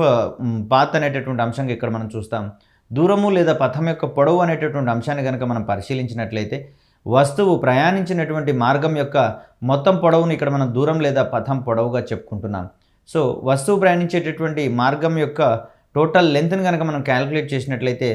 పాత్ అనేటటువంటి అంశంగా ఇక్కడ మనం చూస్తాం. దూరము లేదా పథం యొక్క పొడవు అనేటటువంటి అంశాన్ని కనుక మనం పరిశీలించినట్లయితే వస్తువు ప్రయాణించినటువంటి మార్గం యొక్క మొత్తం పొడవుని ఇక్కడ మనం దూరం లేదా పథం పొడవుగా చెప్పుకుంటున్నాం. సో వస్తువు ప్రయాణించేటటువంటి మార్గం యొక్క టోటల్ లెంత్ని కనుక మనం క్యాలిక్యులేట్ చేసినట్లయితే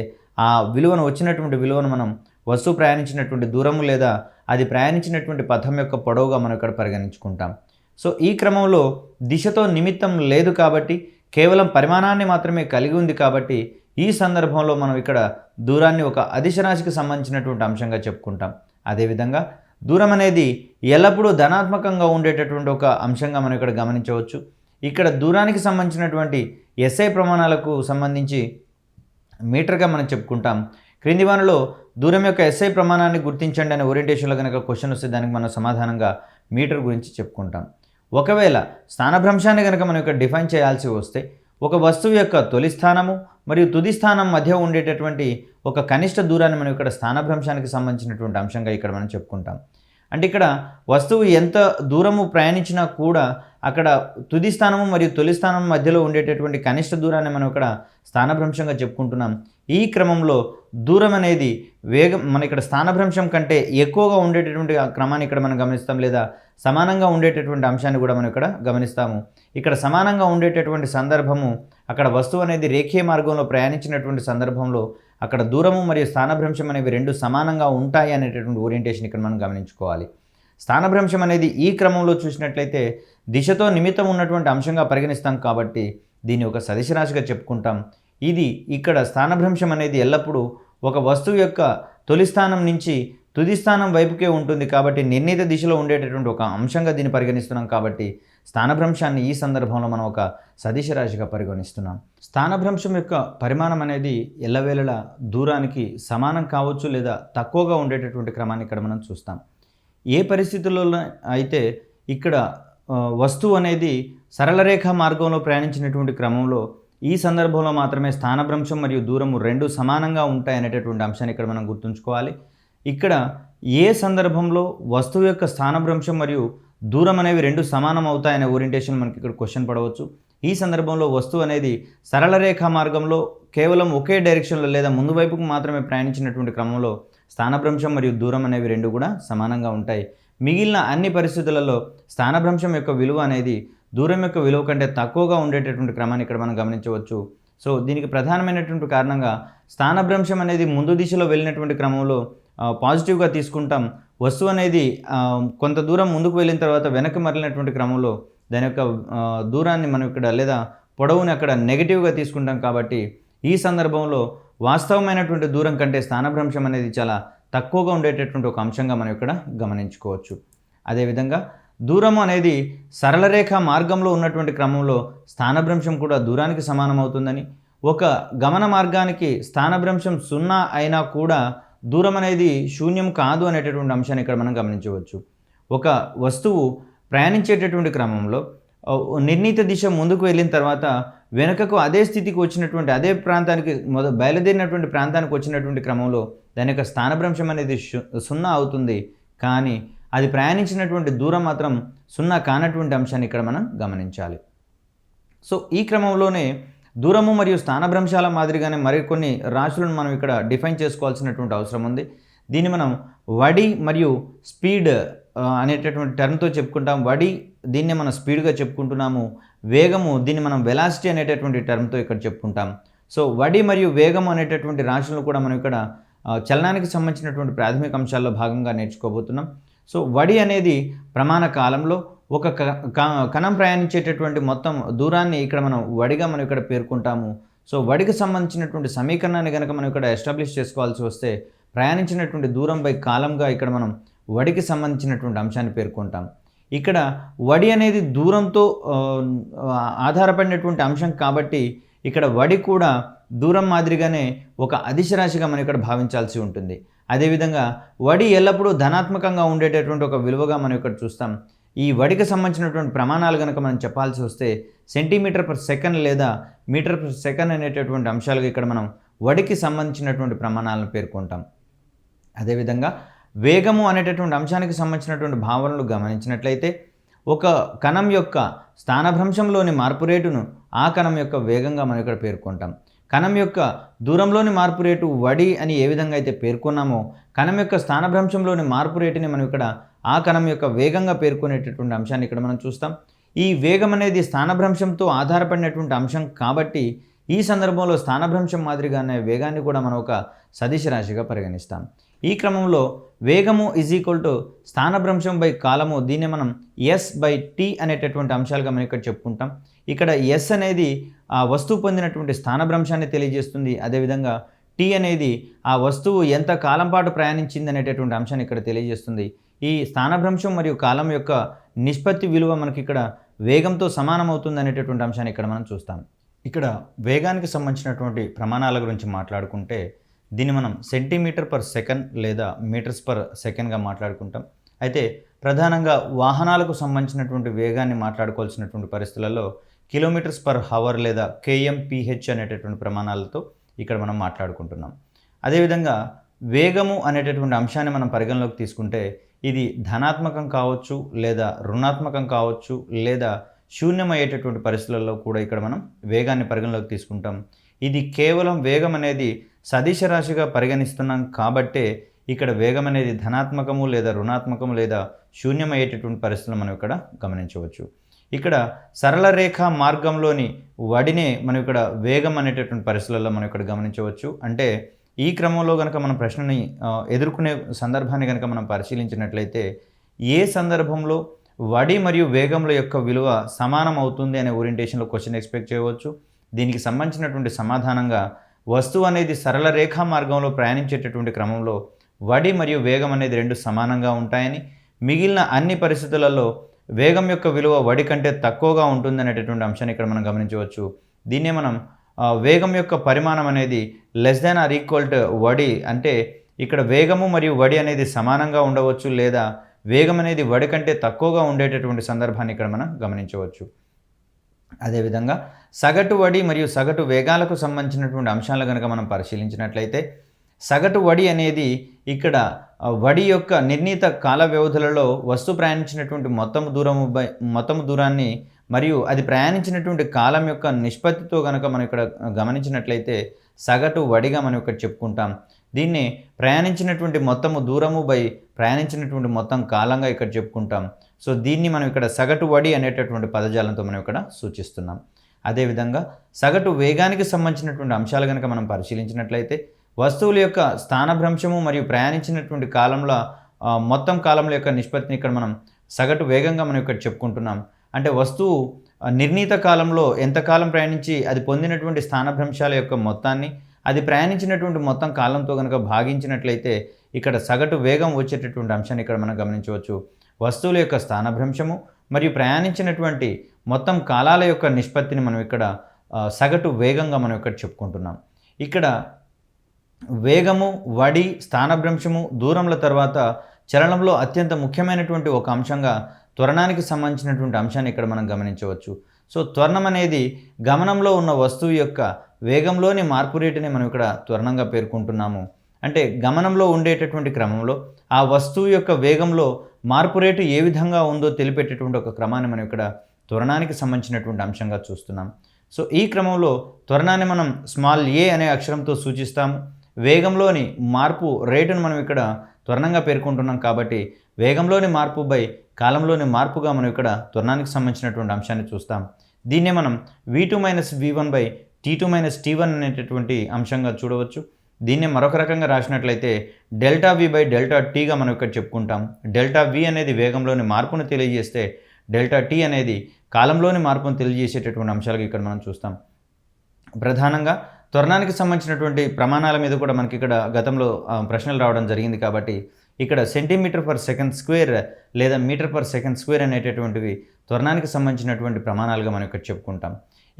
ఆ విలువను వచ్చినటువంటి విలువను మనం వస్తువు ప్రయాణించినటువంటి దూరము లేదా అది ప్రయాణించినటువంటి పథం యొక్క పొడవుగా మనం ఇక్కడ పరిగణించుకుంటాం. సో ఈ క్రమంలో దిశతో నిమిత్తం లేదు కాబట్టి కేవలం పరిమాణాన్ని మాత్రమే కలిగి ఉంది కాబట్టి ఈ సందర్భంలో మనం ఇక్కడ దూరాన్ని ఒక అదిశ రాశికి సంబంధించినటువంటి అంశంగా చెప్పుకుంటాం. అదేవిధంగా దూరం అనేది ఎల్లప్పుడూ ధనాత్మకంగా ఉండేటటువంటి ఒక అంశంగా మనం ఇక్కడ గమనించవచ్చు. ఇక్కడ దూరానికి సంబంధించినటువంటి ఎస్ఐ ప్రమాణాలకు సంబంధించి మీటర్గా మనం చెప్పుకుంటాం. క్రింది వానిలో దూరం యొక్క ఎస్ఐ ప్రమాణాన్ని గుర్తించండి అనే ఓరియంటేషన్లో కనుక క్వశ్చన్ వస్తే దానికి మనం సమాధానంగా మీటర్ గురించి చెప్పుకుంటాం. ఒకవేళ స్థానభ్రంశాన్ని కనుక మనం ఇక్కడ డిఫైన్ చేయాల్సి వస్తే ఒక వస్తువు యొక్క తొలి స్థానము మరియు తుది స్థానం మధ్య ఉండేటటువంటి ఒక కనిష్ట దూరాన్ని మనం ఇక్కడ స్థానభ్రంశానికి సంబంధించినటువంటి అంశంగా ఇక్కడ మనం చెప్పుకుంటాం. అంటే ఇక్కడ వస్తువు ఎంత దూరము ప్రయాణించినా కూడా అక్కడ తుది స్థానము మరియు తొలి స్థానం మధ్యలో ఉండేటటువంటి కనిష్ట దూరాన్ని మనం ఇక్కడ స్థానభ్రంశంగా చెప్పుకుంటున్నాం. ఈ క్రమంలో దూరం అనేది మన ఇక్కడ స్థానభ్రంశం కంటే ఎక్కువగా ఉండేటటువంటి క్రమాన్ని ఇక్కడ మనం గమనిస్తాం లేదా సమానంగా ఉండేటటువంటి అంశాన్ని కూడా మనం ఇక్కడ గమనిస్తాము. ఇక్కడ సమానంగా ఉండేటటువంటి సందర్భము అక్కడ వస్తువు అనేది రేఖీయ మార్గంలో ప్రయాణించినటువంటి సందర్భంలో అక్కడ దూరము మరియు స్థానభ్రంశం అనేవి రెండు సమానంగా ఉంటాయి అనేటటువంటి ఓరియంటేషన్ ఇక్కడ మనం గమనించుకోవాలి. స్థానభ్రంశం అనేది ఈ క్రమంలో చూసినట్లయితే దిశతో నిమిత్తం ఉన్నటువంటి అంశంగా పరిగణిస్తాం కాబట్టి దీన్ని ఒక సదిశ రాశిగా చెప్పుకుంటాం. ఇది ఇక్కడ స్థానభ్రంశం అనేది ఎల్లప్పుడూ ఒక వస్తువు యొక్క తొలి స్థానం నుంచి తుది స్థానం వైపుకే ఉంటుంది కాబట్టి నిర్ణీత దిశలో ఉండేటటువంటి ఒక అంశంగా దీన్ని పరిగణిస్తున్నాం కాబట్టి స్థానభ్రంశాన్ని ఈ సందర్భంలో మనం ఒక సదిశ రాశిగా పరిగణిస్తున్నాం. స్థానభ్రంశం యొక్క పరిమాణం అనేది ఎల్లవేళలా దూరానికి సమానం కావచ్చు లేదా తక్కువగా ఉండేటటువంటి క్రమాన్ని ఇక్కడ మనం చూస్తాం. ఏ పరిస్థితుల్లో అయితే ఇక్కడ వస్తువు అనేది సరళరేఖ మార్గంలో ప్రయాణించినటువంటి క్రమంలో ఈ సందర్భంలో మాత్రమే స్థానభ్రంశం మరియు దూరము రెండు సమానంగా ఉంటాయనేటటువంటి అంశాన్ని ఇక్కడ మనం గుర్తుంచుకోవాలి. ఇక్కడ ఏ సందర్భంలో వస్తువు యొక్క స్థానభ్రంశం మరియు దూరం అనేవి రెండు సమానం అవుతాయనే ఓరియంటేషన్ మనకి ఇక్కడ క్వశ్చన్ పడవచ్చు. ఈ సందర్భంలో వస్తువు అనేది సరళ రేఖా మార్గంలో కేవలం ఒకే డైరెక్షన్లో లేదా ముందు వైపుకు మాత్రమే ప్రయాణించినటువంటి క్రమంలో స్థానభ్రంశం మరియు దూరం అనేవి రెండు కూడా సమానంగా ఉంటాయి. మిగిలిన అన్ని పరిస్థితులలో స్థానభ్రంశం యొక్క విలువ అనేది దూరం యొక్క విలువ కంటే తక్కువగా ఉండేటటువంటి క్రమాన్ని ఇక్కడ మనం గమనించవచ్చు. సో దీనికి ప్రధానమైనటువంటి కారణంగా స్థానభ్రంశం అనేది ముందు దిశలో వెళ్ళినటువంటి క్రమంలో పాజిటివ్గా తీసుకుంటాం. వస్తువు అనేది కొంత దూరం ముందుకు వెళ్ళిన తర్వాత వెనక్కి మరలినటువంటి క్రమంలో దాని యొక్క దూరాన్ని మనం ఇక్కడ లేదా పొడవుని అక్కడ నెగిటివ్గా తీసుకుంటాం. కాబట్టి ఈ సందర్భంలో వాస్తవమైనటువంటి దూరం కంటే స్థానభ్రంశం అనేది చాలా తక్కువగా ఉండేటటువంటి ఒక అంశంగా మనం ఇక్కడ గమనించుకోవచ్చు. అదేవిధంగా దూరము అనేది సరళరేఖ మార్గంలో ఉన్నటువంటి క్రమంలో స్థానభ్రంశం కూడా దూరానికి సమానం అవుతుందని, ఒక గమన మార్గానికి స్థానభ్రంశం 0 అయినా కూడా దూరం అనేది శూన్యం కాదు అనేటటువంటి అంశాన్ని ఇక్కడ మనం గమనించవచ్చు. ఒక వస్తువు ప్రయాణించేటటువంటి క్రమంలో నిర్ణీత దిశ ముందుకు వెళ్ళిన తర్వాత వెనుకకు అదే స్థితికి వచ్చినటువంటి అదే ప్రాంతానికి బయలుదేరినటువంటి ప్రాంతానికి వచ్చినటువంటి క్రమంలో దాని యొక్క స్థానభ్రంశం అనేది 0 అవుతుంది. కానీ అది ప్రయాణించినటువంటి దూరం మాత్రం 0 కానటువంటి అంశాన్ని ఇక్కడ మనం గమనించాలి. సో ఈ క్రమంలోనే దూరము మరియు స్థానభ్రంశాల మాదిరిగానే మరికొన్ని రాశులను మనం ఇక్కడ డిఫైన్ చేసుకోవాల్సినటువంటి అవసరం ఉంది. దీన్ని మనం వడి మరియు స్పీడ్ అనేటటువంటి టర్మ్‌తో చెప్పుకుంటాం. వడి దీన్నే మనం స్పీడ్‌గా చెప్పుకుంటున్నాము. వేగము దీన్ని మనం వెలాసిటీ అనేటటువంటి టర్మ్‌తో ఇక్కడ చెప్పుకుంటాం. సో, వడి మరియు వేగము అనేటటువంటి రాశులను కూడా మనం ఇక్కడ చలనానికి సంబంధించినటువంటి ప్రాథమిక అంశాల్లో భాగంగా నేర్చుకోబోతున్నాం. సో, వడి అనేది ప్రమాణ కాలంలో ఒక కణం ప్రయాణించేటటువంటి మొత్తం దూరాన్ని ఇక్కడ మనం వడిగా మనం ఇక్కడ పేర్కొంటాము. సో, వడికి సంబంధించినటువంటి సమీకరణాన్ని గనక మనం ఇక్కడ ఎస్టాబ్లిష్ చేసుకోవాల్సి వస్తే ప్రయాణించినటువంటి దూరం బై కాలంగా ఇక్కడ మనం వడికి సంబంధించినటువంటి అంశాన్ని పేర్కొంటాం. ఇక్కడ వడి అనేది దూరంతో ఆధారపడినటువంటి అంశం కాబట్టి ఇక్కడ వడి కూడా దూరం మాదిరిగానే ఒక అదిశ రాశిగా మనం ఇక్కడ భావించాల్సి ఉంటుంది. అదేవిధంగా వడి ఎల్లప్పుడూ ధనాత్మకంగా ఉండేటటువంటి ఒక విలువగా మనం ఇక్కడ చూస్తాం. ఈ వడికి సంబంధించినటువంటి ప్రమాణాలు కనుక మనం చెప్పాల్సి వస్తే సెంటీమీటర్ పర్ సెకండ్ లేదా మీటర్ పర్ సెకండ్ అనేటటువంటి అంశాలుగా ఇక్కడ మనం వడికి సంబంధించినటువంటి ప్రమాణాలను పేర్కొంటాం. అదేవిధంగా వేగము అనేటటువంటి అంశానికి సంబంధించినటువంటి భావనలు గమనించినట్లయితే ఒక కణం యొక్క స్థానభ్రంశంలోని మార్పు రేటును ఆ కణం యొక్క వేగంగా మనం ఇక్కడ పేర్కొంటాం. కణం యొక్క దూరంలోని మార్పు రేటు వడి అని ఏ విధంగా అయితే పేర్కొన్నామో కణం యొక్క స్థానభ్రంశంలోని మార్పు రేటుని మనం ఇక్కడ ఆ కణం యొక్క వేగంగా పేర్కొనేటటువంటి అంశాన్ని ఇక్కడ మనం చూస్తాం. ఈ వేగం అనేది స్థానభ్రంశంతో ఆధారపడినటువంటి అంశం కాబట్టి ఈ సందర్భంలో స్థానభ్రంశం మాదిరిగానే వేగాన్ని కూడా మనం ఒక సదిశ రాశిగా పరిగణిస్తాం. ఈ క్రమంలో వేగము ఈజ్ ఈక్వల్ టు స్థానభ్రంశం బై కాలము దీన్ని మనం S/T అనేటటువంటి అంశాలుగా మనం ఇక్కడ చెప్పుకుంటాం. ఇక్కడ S అనేది ఆ వస్తువు పొందినటువంటి స్థానభ్రంశాన్ని తెలియజేస్తుంది. అదేవిధంగా T అనేది ఆ వస్తువు ఎంత కాలం పాటు ప్రయాణించింది అనేటటువంటి అంశాన్ని ఇక్కడ తెలియజేస్తుంది. ఈ స్థానభ్రంశం మరియు కాలం యొక్క నిష్పత్తి విలువ మనకి ఇక్కడ వేగంతో సమానమవుతుంది అనేటటువంటి అంశాన్ని ఇక్కడ మనం చూస్తాం. ఇక్కడ వేగానికి సంబంధించినటువంటి ప్రమాణాల గురించి మాట్లాడుకుంటే దీన్ని మనం సెంటీమీటర్ పర్ సెకండ్ లేదా మీటర్స్ పర్ సెకండ్గా మాట్లాడుకుంటాం. అయితే ప్రధానంగా వాహనాలకు సంబంధించినటువంటి వేగాన్ని మాట్లాడుకోవాల్సినటువంటి పరిస్థితులలో కిలోమీటర్స్ పర్ హవర్ లేదా kmph అనేటటువంటి ప్రమాణాలతో ఇక్కడ మనం మాట్లాడుకుంటున్నాం. అదేవిధంగా వేగము అనేటటువంటి అంశాన్ని మనం పరిగణలోకి తీసుకుంటే ఇది ధనాత్మకం కావచ్చు లేదా రుణాత్మకం కావచ్చు లేదా శూన్యమయ్యేటటువంటి పరిస్థితులలో కూడా ఇక్కడ మనం వేగాన్ని పరిగణలోకి తీసుకుంటాం. ఇది కేవలం వేగం అనేది సదిశ రాశిగా పరిగణిస్తున్నాం కాబట్టే ఇక్కడ వేగం అనేది ధనాత్మకము లేదా రుణాత్మకము లేదా శూన్యమయ్యేటటువంటి పరిస్థితులు మనం ఇక్కడ గమనించవచ్చు. ఇక్కడ సరళ రేఖ మార్గంలోని వడినే మనం ఇక్కడ వేగం అనేటటువంటి పరిస్థితులలో మనం ఇక్కడ గమనించవచ్చు. అంటే ఈ క్రమంలో కనుక మనం ప్రశ్నని ఎదుర్కొనే సందర్భాన్ని కనుక మనం పరిశీలించినట్లయితే ఏ సందర్భంలో వడి మరియు వేగముల యొక్క విలువ సమానం అవుతుంది అనే ఓరియంటేషన్లో క్వశ్చన్ ఎక్స్పెక్ట్ చేయవచ్చు. దీనికి సంబంధించినటువంటి సమాధానంగా వస్తువు అనేది సరళ రేఖా మార్గంలో ప్రయాణించేటటువంటి క్రమంలో వడి మరియు వేగం అనేది రెండు సమానంగా ఉంటాయని, మిగిలిన అన్ని పరిస్థితులలో వేగం యొక్క విలువ వడి కంటే తక్కువగా ఉంటుంది అనేటటువంటి అంశాన్ని ఇక్కడ మనం గమనించవచ్చు. దీన్నే మనం వేగం యొక్క పరిమాణం అనేది less than or equal to వడి, అంటే ఇక్కడ వేగము మరియు వడి అనేది సమానంగా ఉండవచ్చు లేదా వేగం అనేది వడి కంటే తక్కువగా ఉండేటటువంటి సందర్భాన్ని ఇక్కడ మనం గమనించవచ్చు. అదేవిధంగా సగటు వడి మరియు సగటు వేగాలకు సంబంధించినటువంటి అంశాలను కనుక మనం పరిశీలించినట్లయితే సగటు వడి అనేది ఇక్కడ వడి యొక్క నిర్ణీత కాల వ్యవధులలో వస్తువు ప్రయాణించినటువంటి మొత్తం దూరాన్ని మరియు అది ప్రయాణించినటువంటి కాలం యొక్క నిష్పత్తితో కనుక మనం ఇక్కడ గమనించినట్లయితే సగటు వడిగా మనం ఇక్కడ చెప్పుకుంటాం. దీన్ని ప్రయాణించినటువంటి మొత్తము దూరము బై ప్రయాణించినటువంటి మొత్తం కాలంగా ఇక్కడ చెప్పుకుంటాం. సో దీన్ని మనం ఇక్కడ సగటు వడి అనేటటువంటి పదజాలంతో మనం ఇక్కడ సూచిస్తున్నాం. అదేవిధంగా సగటు వేగానికి సంబంధించినటువంటి అంశాలు కనుక మనం పరిశీలించినట్లయితే వస్తువుల యొక్క స్థానభ్రంశము మరియు ప్రయాణించినటువంటి కాలంలో మొత్తం కాలంలో యొక్క నిష్పత్తిని ఇక్కడ మనం సగటు వేగంగా మనం ఇక్కడ చెప్పుకుంటున్నాం. అంటే వస్తువు నిర్ణీత కాలంలో ఎంతకాలం ప్రయాణించి అది పొందినటువంటి స్థానభ్రంశాల యొక్క మొత్తాన్ని అది ప్రయాణించినటువంటి మొత్తం కాలంతో కనుక భాగించినట్లయితే ఇక్కడ సగటు వేగం వచ్చేటటువంటి అంశాన్ని ఇక్కడ మనం గమనించవచ్చు. వస్తువుల యొక్క స్థానభ్రంశము మరియు ప్రయాణించినటువంటి మొత్తం కాలాల యొక్క నిష్పత్తిని మనం ఇక్కడ సగటు వేగంగా మనం ఇక్కడ చెప్పుకుంటున్నాం. ఇక్కడ వేగము, వడి, స్థానభ్రంశము, దూరంల తర్వాత చలనంలో అత్యంత ముఖ్యమైనటువంటి ఒక అంశంగా త్వరణానికి సంబంధించినటువంటి అంశాన్ని ఇక్కడ మనం గమనించవచ్చు. సో త్వరణం అనేది గమనంలో ఉన్న వస్తువు యొక్క వేగంలోని మార్పు రేటుని మనం ఇక్కడ త్వరణంగా పేర్కొంటున్నాము. అంటే గమనంలో ఉండేటటువంటి క్రమంలో ఆ వస్తువు యొక్క వేగంలో మార్పు రేటు ఏ విధంగా ఉందో తెలిపేటటువంటి ఒక క్రమాన్ని మనం ఇక్కడ త్వరణానికి సంబంధించినటువంటి అంశంగా చూస్తున్నాం. సో ఈ క్రమంలో త్వరణాన్ని మనం స్మాల్ a అనే అక్షరంతో సూచిస్తాము. వేగంలోని మార్పు రేటును మనం ఇక్కడ త్వరణంగా పేర్కొంటున్నాం కాబట్టి వేగంలోని మార్పు బై కాలంలోని మార్పుగా మనం ఇక్కడ త్వరణానికి సంబంధించినటువంటి అంశాన్ని చూస్తాం. దీన్నే మనం v2 minus v1 by t2 minus t1 అనేటటువంటి అంశంగా చూడవచ్చు. దీన్నే మరొక రకంగా రాసినట్లయితే డెల్టా v బై డెల్టా tగా మనం ఇక్కడ చెప్పుకుంటాం. డెల్టా v అనేది వేగంలోని మార్పును తెలియజేస్తే డెల్టా t అనేది కాలంలోని మార్పును తెలియజేసేటటువంటి అంశాలుగా ఇక్కడ మనం చూస్తాం. ప్రధానంగా త్వరణానికి సంబంధించినటువంటి ప్రమాణాల మీద కూడా మనకి ఇక్కడ గతంలో ప్రశ్నలు రావడం జరిగింది కాబట్టి ఇక్కడ సెంటీమీటర్ పర్ సెకండ్ స్క్వేర్ లేదా మీటర్ పర్ సెకండ్ స్క్వేర్ అనేటటువంటివి త్వరణానికి సంబంధించినటువంటి ప్రమాణాలుగా మనం ఇక్కడ చెప్పుకుంటాం.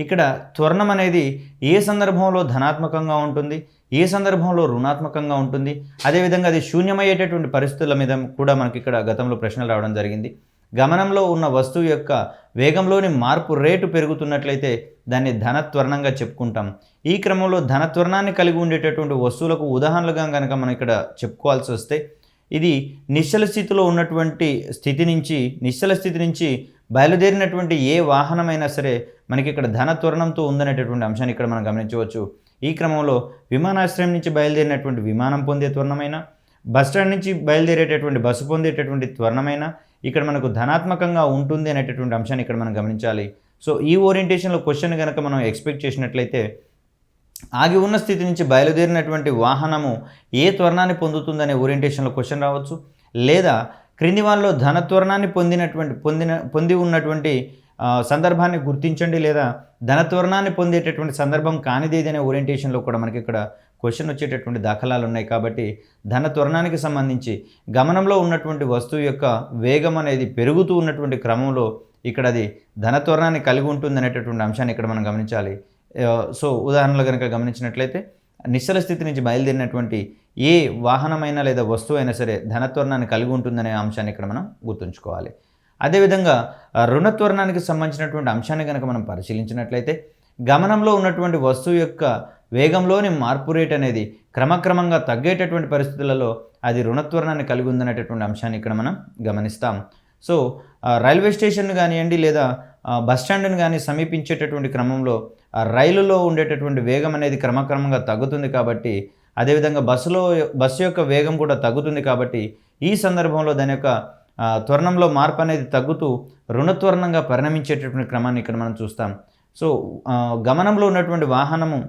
ఇక్కడ త్వరణం అనేది ఏ సందర్భంలో ధనాత్మకంగా ఉంటుంది, ఏ సందర్భంలో రుణాత్మకంగా ఉంటుంది, అదేవిధంగా అది శూన్యమయ్యేటటువంటి పరిస్థితుల మీద కూడా మనకి ఇక్కడ గతంలో ప్రశ్నలు రావడం జరిగింది. గమనంలో ఉన్న వస్తువు యొక్క వేగంలోని మార్పు రేటు పెరుగుతున్నట్లయితే దాన్ని ధనత్వరణంగా చెప్పుకుంటాం. ఈ క్రమంలో ధనత్వరణాన్ని కలిగి ఉండేటటువంటి వస్తువులకు ఉదాహరణలుగా కనుక మనం ఇక్కడ చెప్పుకోవాల్సి వస్తే ఇది నిశ్చల స్థితిలో ఉన్నటువంటి నిశ్చల స్థితి నుంచి బయలుదేరినటువంటి ఏ వాహనమైనా సరే మనకి ఇక్కడ ధనత్వరణంతో ఉందనేటటువంటి అంశాన్ని ఇక్కడ మనం గమనించవచ్చు. ఈ క్రమంలో విమానాశ్రయం నుంచి బయలుదేరినటువంటి విమానం పొందే త్వరణమైన, బస్టాండ్ నుంచి బయలుదేరేటటువంటి బస్సు పొందేటటువంటి త్వరణమైన ఇక్కడ మనకు ధనాత్మకంగా ఉంటుంది అనేటటువంటి అంశాన్ని ఇక్కడ మనం గమనించాలి. సో ఈ ఓరియంటేషన్లో క్వశ్చన్ కనుక మనం ఎక్స్పెక్ట్ చేసినట్లయితే ఆగి ఉన్న స్థితి నుంచి బయలుదేరినటువంటి వాహనము ఏ త్వరణాన్ని పొందుతుందనే ఓరియంటేషన్లో క్వశ్చన్ రావచ్చు. లేదా క్రింది వానిలో ధనత్వరణాన్ని పొంది ఉన్నటువంటి సందర్భాన్ని గుర్తించండి, లేదా ధనత్వరణాన్ని పొందేటటువంటి సందర్భం కానిదేదనే ఓరియంటేషన్లో కూడా మనకి ఇక్కడ క్వశ్చన్ వచ్చేటటువంటి దాఖలాలు ఉన్నాయి. కాబట్టి ధనత్వరణానికి సంబంధించి గమనంలో ఉన్నటువంటి వస్తువు యొక్క వేగం అనేది పెరుగుతూ ఉన్నటువంటి క్రమంలో ఇక్కడ అది ధనత్వరణాన్ని కలిగి ఉంటుంది అనేటటువంటి అంశాన్ని ఇక్కడ మనం గమనించాలి. సో ఉదాహరణలు కనుక గమనించినట్లయితే నిశ్చల స్థితి నుంచి బయలుదేరినటువంటి ఏ వాహనమైనా లేదా వస్తువు అయినా సరే ధనత్వరణాన్ని కలిగి ఉంటుందనే అంశాన్ని ఇక్కడ మనం గుర్తుంచుకోవాలి. అదేవిధంగా రుణత్వరణానికి సంబంధించినటువంటి అంశాన్ని కనుక మనం పరిశీలించినట్లయితే గమనంలో ఉన్నటువంటి వస్తువు యొక్క వేగంలోని మార్పు రేట్ అనేది క్రమక్రమంగా తగ్గేటటువంటి పరిస్థితులలో అది రుణత్వరణాన్ని కలిగి ఉందనేటటువంటి అంశాన్ని ఇక్కడ మనం గమనిస్తాం. సో రైల్వే స్టేషన్ కానివ్వండి లేదా బస్ స్టాండ్ని కానీ సమీపించేటటువంటి క్రమంలో రైలులో ఉండేటటువంటి వేగం అనేది క్రమక్రమంగా తగ్గుతుంది కాబట్టి, అదేవిధంగా బస్సు యొక్క వేగం కూడా తగ్గుతుంది కాబట్టి ఈ సందర్భంలో దాని యొక్క త్వరణంలో మార్పు అనేది తగ్గుతూ రుణత్వరణంగా పరిణమించేటటువంటి క్రమాన్ని ఇక్కడ మనం చూస్తాం. సో గమనంలో ఉన్నటువంటి వాహనము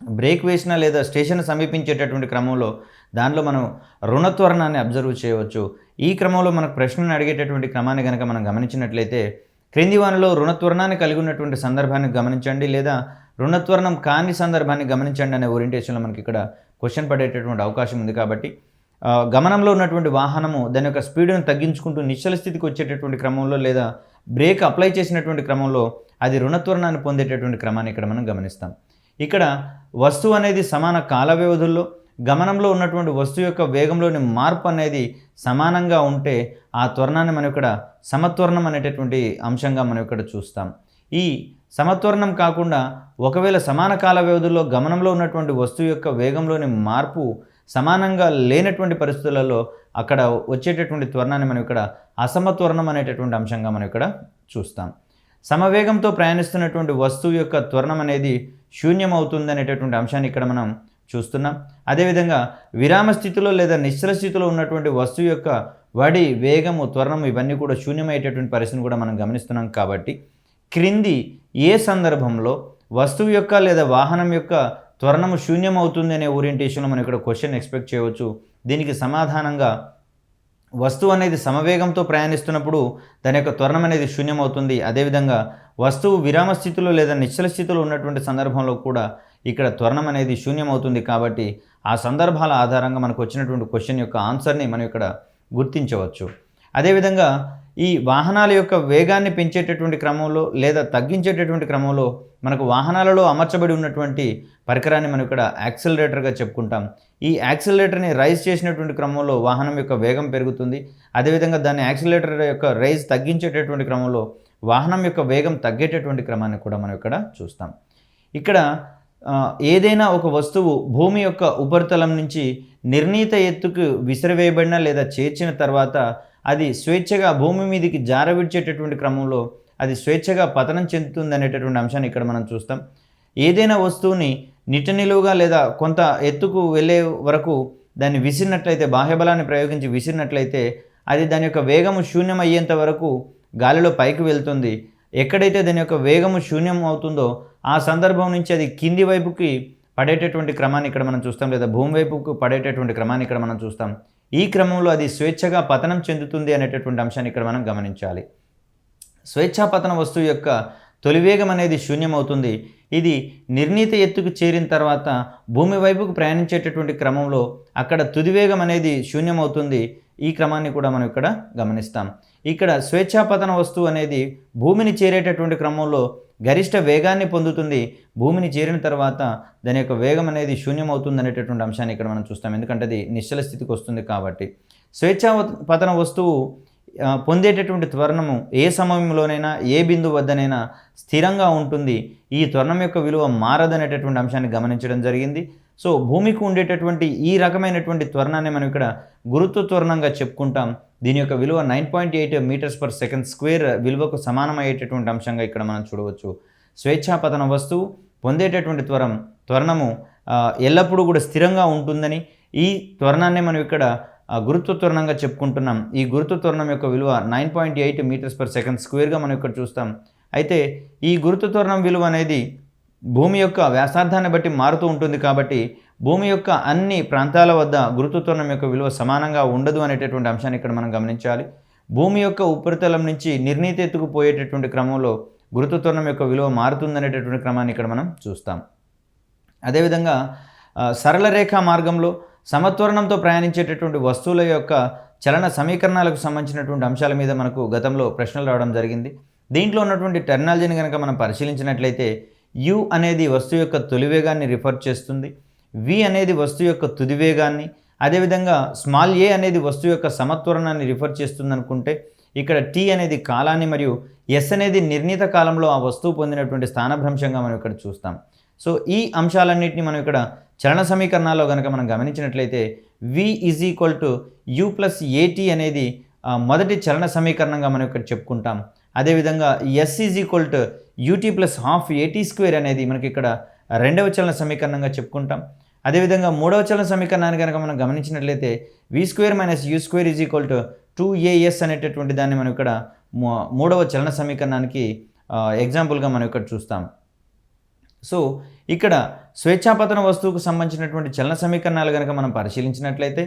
బ్రేక్ వేసినా లేదా స్టేషన్ సమీపించేటటువంటి క్రమంలో దానిలో మనం రుణత్వరణాన్ని అబ్జర్వ్ చేయవచ్చు. ఈ క్రమంలో మనకు ప్రశ్నను అడిగేటటువంటి క్రమాన్ని కనుక మనం గమనించినట్లయితే క్రింది వానిలో రుణత్వరణాన్ని కలిగి ఉన్నటువంటి సందర్భాన్ని గమనించండి, లేదా రుణత్వరణం కాని సందర్భాన్ని గమనించండి అనే ఓరియంటేషన్లో మనకి ఇక్కడ క్వశ్చన్ పడేటటువంటి అవకాశం ఉంది. కాబట్టి గమనంలో ఉన్నటువంటి వాహనము దాని యొక్క స్పీడ్ను తగ్గించుకుంటూ నిశ్చల స్థితికి వచ్చేటటువంటి క్రమంలో లేదా బ్రేక్ అప్లై చేసినటువంటి క్రమంలో అది రుణత్వరణాన్ని పొందేటటువంటి క్రమాన్ని ఇక్కడ మనం గమనిస్తాం. ఇక్కడ వస్తువు అనేది సమాన కాల వ్యవధుల్లో గమనంలో ఉన్నటువంటి వస్తువు యొక్క వేగంలోని మార్పు అనేది సమానంగా ఉంటే ఆ త్వరణాన్ని మనం ఇక్కడ సమత్వరణం అనేటటువంటి అంశంగా మనం ఇక్కడ చూస్తాం. ఈ సమత్వరణం కాకుండా ఒకవేళ సమాన కాల వ్యవధుల్లో గమనంలో ఉన్నటువంటి వస్తువు యొక్క వేగంలోని మార్పు సమానంగా లేనటువంటి పరిస్థితులలో అక్కడ వచ్చేటటువంటి త్వరణాన్ని మనం ఇక్కడ అసమత్వరణం అనేటటువంటి అంశంగా మనం ఇక్కడ చూస్తాం. సమవేగంతో ప్రయాణిస్తున్నటువంటి వస్తువు యొక్క త్వరణం అనేది శూన్యం అవుతుంది అనేటటువంటి అంశాన్ని ఇక్కడ మనం చూస్తున్నాం. అదేవిధంగా విరామ స్థితిలో లేదా నిశ్చల స్థితిలో ఉన్నటువంటి వస్తువు యొక్క వేగము, త్వరణం ఇవన్నీ కూడా శూన్యమయ్యేటటువంటి పరిస్థితిని కూడా మనం గమనిస్తున్నాం. కాబట్టి క్రింది ఏ సందర్భంలో వస్తువు యొక్క లేదా వాహనం యొక్క త్వరణము శూన్యం అవుతుంది అనే ఓరియంటేషన్లో మనం ఇక్కడ క్వశ్చన్ ఎక్స్పెక్ట్ చేయవచ్చు. దీనికి సమాధానంగా వస్తువు అనేది సమవేగంతో ప్రయాణిస్తున్నప్పుడు దాని యొక్క త్వరణం అనేది శూన్యం అవుతుంది. అదేవిధంగా వస్తువు విరామ స్థితిలో లేదా నిశ్చల స్థితిలో ఉన్నటువంటి సందర్భంలో కూడా ఇక్కడ త్వరణం అనేది శూన్యం అవుతుంది. కాబట్టి ఆ సందర్భాల ఆధారంగా మనకు వచ్చినటువంటి క్వశ్చన్ యొక్క ఆన్సర్ని మనం ఇక్కడ గుర్తించవచ్చు. అదేవిధంగా ఈ వాహనాల యొక్క వేగాన్ని పెంచేటటువంటి క్రమంలో లేదా తగ్గించేటటువంటి క్రమంలో మనకు వాహనాలలో అమర్చబడి ఉన్నటువంటి పరికరాన్ని మనం ఇక్కడ యాక్సిలరేటర్గా చెప్పుకుంటాం. ఈ యాక్సిలరేటర్ని రైజ్ చేసినటువంటి క్రమంలో వాహనం యొక్క వేగం పెరుగుతుంది. అదేవిధంగా దాన్ని యాక్సిలరేటర్ యొక్క రైజ్ తగ్గించేటటువంటి క్రమంలో వాహనం యొక్క వేగం తగ్గేటటువంటి క్రమాన్ని కూడా మనం ఇక్కడ చూస్తాం. ఇక్కడ ఏదైనా ఒక వస్తువు భూమి యొక్క ఉపరితలం నుంచి నిర్ణీత ఎత్తుకు విసిరివేయబడిన లేదా చేర్చిన తర్వాత అది స్వేచ్ఛగా భూమి మీదకి జారవిడ్చేటటువంటి క్రమంలో అది స్వేచ్ఛగా పతనం చెందుతుంది అనేటటువంటి అంశాన్ని ఇక్కడ మనం చూస్తాం. ఏదైనా వస్తువుని నిలువుగా లేదా కొంత ఎత్తుకు వెళ్ళే వరకు దాన్ని విసిరినట్లయితే, బాహ్యబలాన్ని ప్రయోగించి విసిరినట్లయితే అది దాని యొక్క వేగము శూన్యం అయ్యేంత వరకు గాలిలో పైకి వెళ్తుంది. ఎక్కడైతే దాని యొక్క వేగము శూన్యం అవుతుందో ఆ సందర్భం నుంచి అది కింది వైపుకి పడేటటువంటి క్రమాన్ని ఇక్కడ మనం చూస్తాం, లేదా భూమి వైపుకు పడేటటువంటి క్రమాన్ని ఇక్కడ మనం చూస్తాం. ఈ క్రమంలో అది స్వేచ్ఛగా పతనం చెందుతుంది అనేటటువంటి అంశాన్ని ఇక్కడ మనం గమనించాలి. స్వేచ్ఛాపతన వస్తువు యొక్క తొలి వేగం అనేది శూన్యమవుతుంది. ఇది నిర్ణీత ఎత్తుకు చేరిన తర్వాత భూమి వైపుకు ప్రయాణించేటటువంటి క్రమంలో అక్కడ తుది వేగం అనేది శూన్యమవుతుంది. ఈ క్రమాన్ని కూడా మనం ఇక్కడ గమనిస్తాం. ఇక్కడ స్వేచ్ఛాపతన వస్తువు అనేది భూమిని చేరేటటువంటి క్రమంలో గరిష్ట వేగాన్ని పొందుతుంది. భూమిని చేరిన తర్వాత దాని యొక్క వేగం అనేది శూన్యమవుతుంది అనేటటువంటి అంశాన్ని ఇక్కడ మనం చూస్తాం, ఎందుకంటే అది నిశ్చల స్థితికి వస్తుంది కాబట్టి. స్వేచ్ఛాపతన వస్తువు పొందేటటువంటి త్వరణము ఏ సమయంలోనైనా ఏ బిందువు వద్దనైనా స్థిరంగా ఉంటుంది. ఈ త్వరణం యొక్క విలువ మారదనేటటువంటి అంశాన్ని గమనించడం జరిగింది. సో భూమికి ఉండేటటువంటి ఈ రకమైనటువంటి త్వరణాన్ని మనం ఇక్కడ గురుత్వ త్వరణంగా చెప్పుకుంటాం. దీని యొక్క విలువ 9.8 మీటర్స్/సెకండ్ స్క్వేర్ విలువకు సమానమయ్యేటటువంటి అంశంగా ఇక్కడ మనం చూడవచ్చు. స్వేచ్ఛాపతన వస్తువు పొందేటటువంటి త్వరణము ఎల్లప్పుడూ కూడా స్థిరంగా ఉంటుందని, ఈ త్వరణాన్ని మనం ఇక్కడ గురుత్వ త్వరణంగా చెప్పుకుంటున్నాం. ఈ గురుత్వ త్వరణం యొక్క విలువ 9.8 మీటర్స్/సెకండ్ స్క్వేర్గా మనం ఇక్కడ చూస్తాం. అయితే ఈ గురుత్వ త్వరణం విలువ అనేది భూమి యొక్క వ్యాసార్థాన్ని బట్టి మారుతూ ఉంటుంది కాబట్టి భూమి యొక్క అన్ని ప్రాంతాల వద్ద గురుత్వ త్వరణం యొక్క విలువ సమానంగా ఉండదు అనేటటువంటి అంశాన్ని ఇక్కడ మనం గమనించాలి. భూమి యొక్క ఉపరితలం నుంచి నిర్ణీత ఎత్తుకు పోయేటటువంటి క్రమంలో గురుత్వ త్వరణం యొక్క విలువ మారుతుందనేటటువంటి క్రమాన్ని ఇక్కడ మనం చూస్తాం. అదేవిధంగా సరళ రేఖా మార్గంలో సమత్వరణంతో ప్రయాణించేటటువంటి వస్తువుల యొక్క చలన సమీకరణాలకు సంబంధించినటువంటి అంశాల మీద మనకు గతంలో ప్రశ్నలు రావడం జరిగింది. దీంట్లో ఉన్నటువంటి టెర్మినాలజీని కనుక మనం పరిశీలించినట్లయితే యు అనేది వస్తువు యొక్క తొలి వేగాన్ని రిఫర్ చేస్తుంది, వి అనేది వస్తువు యొక్క తుది వేగాన్ని, అదేవిధంగా స్మాల్ ఏ అనేది వస్తువు యొక్క సమత్వరణాన్ని రిఫర్ చేస్తుంది అనుకుంటే ఇక్కడ టీ అనేది కాలాన్ని మరియు ఎస్ అనేది నిర్ణీత కాలంలో ఆ వస్తువు పొందినటువంటి స్థానభ్రంశంగా మనం ఇక్కడ చూస్తాం. సో ఈ అంశాలన్నింటినీ మనం ఇక్కడ చలన సమీకరణాల్లో కనుక మనం గమనించినట్లయితే v = u + at అనేది మొదటి చలన సమీకరణంగా మనం ఇక్కడ చెప్పుకుంటాం. అదేవిధంగా s = ut + ½ at² అనేది మనకి ఇక్కడ రెండవ చలన సమీకరణంగా చెప్పుకుంటాం. అదేవిధంగా మూడవ చలన సమీకరణాన్ని కనుక మనం గమనించినట్లయితే v² - u² = 2as అనేటటువంటి దాన్ని మనం ఇక్కడ మూడవ చలన సమీకరణానికి ఎగ్జాంపుల్గా మనం ఇక్కడ చూస్తాం. సో ఇక్కడ స్వేచ్ఛాపతన వస్తువుకు సంబంధించినటువంటి చలన సమీకరణాలు కనుక మనం పరిశీలించినట్లయితే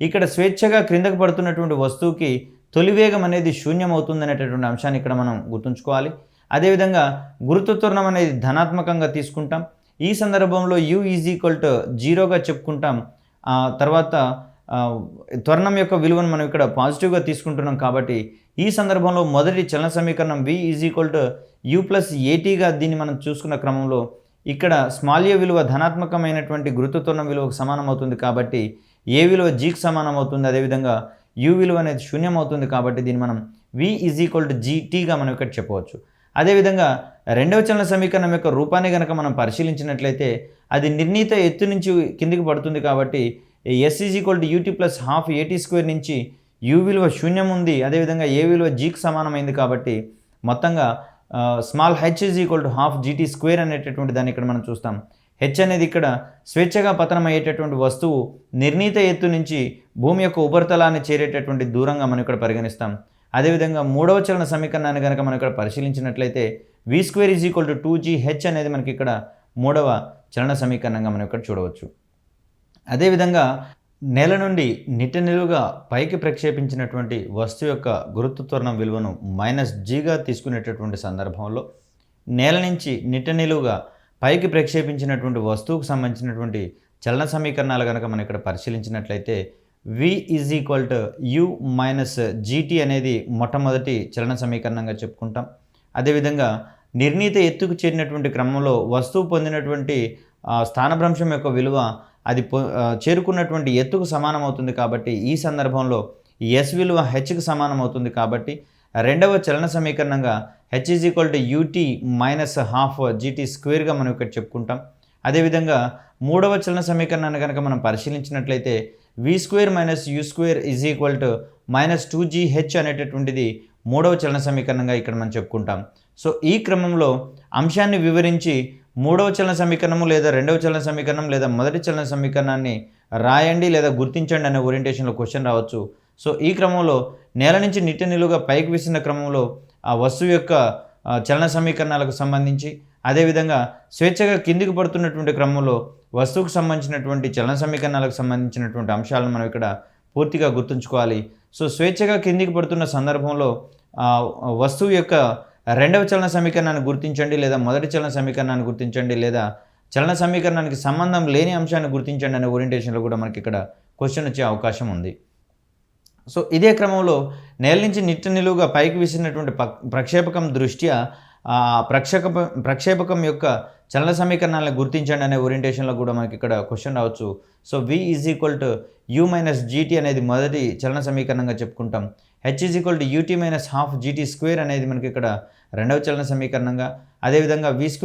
ఇక్కడ స్వేచ్ఛగా క్రిందకు పడుతున్నటువంటి వస్తువుకి తొలి వేగం అనేది శూన్యమవుతుందనేటటువంటి అంశాన్ని ఇక్కడ మనం గుర్తుంచుకోవాలి. అదేవిధంగా గురుత్వ త్వరణం అనేది ధనాత్మకంగా తీసుకుంటాం. ఈ సందర్భంలో u = 0గా చెప్పుకుంటాం. తర్వాత త్వరణం యొక్క విలువను మనం ఇక్కడ పాజిటివ్గా తీసుకుంటున్నాం కాబట్టి ఈ సందర్భంలో మొదటి చలన సమీకరణం v = u + atగా దీన్ని మనం చూసుకున్న క్రమంలో ఇక్కడ స్మాల్ ఏ విలువ ధనాత్మకమైనటువంటి గురుత్వ త్వరణం విలువకు సమానం అవుతుంది కాబట్టి ఏ విలువ జీకి సమానం అవుతుంది. అదేవిధంగా u విలువ అనేది శూన్యం అవుతుంది కాబట్టి దీన్ని మనం v = gt మనం ఇక్కడ చెప్పవచ్చు. అదేవిధంగా రెండవ చలన సమీకరణం యొక్క రూపాన్ని కనుక మనం పరిశీలించినట్లయితే అది నిర్ణీత ఎత్తు నుంచి కిందికి పడుతుంది కాబట్టి s = ut + ½ at² నుంచి u విలువ శూన్యం ఉంది, అదేవిధంగా ఏ విలువ జీకి సమానమైంది కాబట్టి మొత్తంగా స్మాల్ h = ½ gt² అనేటటువంటి దాన్ని ఇక్కడ మనం చూస్తాం. h అనేది ఇక్కడ స్వేచ్ఛగా పతనం అయ్యేటటువంటి వస్తువు నిర్ణీత ఎత్తు నుంచి భూమి యొక్క ఉపరితలాన్ని చేరేటటువంటి దూరంగా మనం ఇక్కడ పరిగణిస్తాం. అదేవిధంగా మూడవ చలన సమీకరణాన్ని కనుక మనం ఇక్కడ పరిశీలించినట్లయితే v² = 2gh అనేది మనకి ఇక్కడ మూడవ చలన సమీకరణంగా మనం ఇక్కడ చూడవచ్చు. అదేవిధంగా నేల నుండి నిట్టనిలువుగా పైకి ప్రక్షేపించినటువంటి వస్తువు యొక్క గురుత్వ త్వరణం విలువను -gగా తీసుకునేటటువంటి సందర్భంలో నేల నుంచి నిట్టనిలువుగా పైకి ప్రక్షేపించినటువంటి వస్తువుకు సంబంధించినటువంటి చలన సమీకరణాలు కనుక మనం ఇక్కడ పరిశీలించినట్లయితే v = u - gt అనేది మొట్టమొదటి చలన సమీకరణంగా చెప్పుకుంటాం. అదేవిధంగా నిర్ణీత ఎత్తుకు చేరినటువంటి క్రమంలో వస్తువు పొందినటువంటి స్థానభ్రంశం యొక్క విలువ అది చేరుకున్నటువంటి ఎత్తుకు సమానం అవుతుంది కాబట్టి ఈ సందర్భంలో s విలువ hకి సమానం అవుతుంది కాబట్టి రెండవ చలన సమీకరణంగా h = ut - ½ gt² మనం ఇక్కడ చెప్పుకుంటాం. అదేవిధంగా మూడవ చలన సమీకరణాన్ని కనుక మనం పరిశీలించినట్లయితే v² - u² = -2gh అనేటటువంటిది మూడవ చలన సమీకరణంగా ఇక్కడ మనం చెప్పుకుంటాం. సో ఈ క్రమంలో అంశాన్ని వివరించి మూడవ చలన సమీకరణము లేదా రెండవ చలన సమీకరణం లేదా మొదటి చలన సమీకరణాన్ని రాయండి లేదా గుర్తించండి అనే ఓరియంటేషన్లో క్వశ్చన్ రావచ్చు. సో ఈ క్రమంలో నేల నుంచి నిట్ట నిలువుగా పైకి విసిన క్రమంలో ఆ వస్తువు యొక్క చలన సమీకరణాలకు సంబంధించి, అదేవిధంగా స్వేచ్ఛగా కిందికి పడుతున్నటువంటి క్రమంలో వస్తువుకు సంబంధించినటువంటి చలన సమీకరణాలకు సంబంధించినటువంటి అంశాలను మనం ఇక్కడ పూర్తిగా గుర్తుంచుకోవాలి. సో స్వేచ్ఛగా కిందికి పడుతున్న సందర్భంలో వస్తువు యొక్క రెండవ చలన సమీకరణాన్ని గుర్తించండి, లేదా మొదటి చలన సమీకరణాన్ని గుర్తించండి, లేదా చలన సమీకరణానికి సంబంధం లేని అంశాన్ని గుర్తించండి అనే ఓరియంటేషన్లో కూడా మనకి ఇక్కడ క్వశ్చన్ వచ్చే అవకాశం ఉంది. సో ఇదే క్రమంలో నేల నుంచి నిట్ట నిలువుగా పైకి విసిరినటువంటి ప్రక్షేపకం దృష్ట్యా ప్రక్షేపకం యొక్క చలన సమీకరణాలను గుర్తించండి అనే ఓరియంటేషన్లో కూడా మనకి ఇక్కడ క్వశ్చన్ రావచ్చు. సో v = u - gt అనేది మొదటి చలన సమీకరణంగా చెప్పుకుంటాం. h = ut - ½ అనేది మనకి ఇక్కడ రెండవ చలన సమీకరణంగా, అదేవిధంగా v² -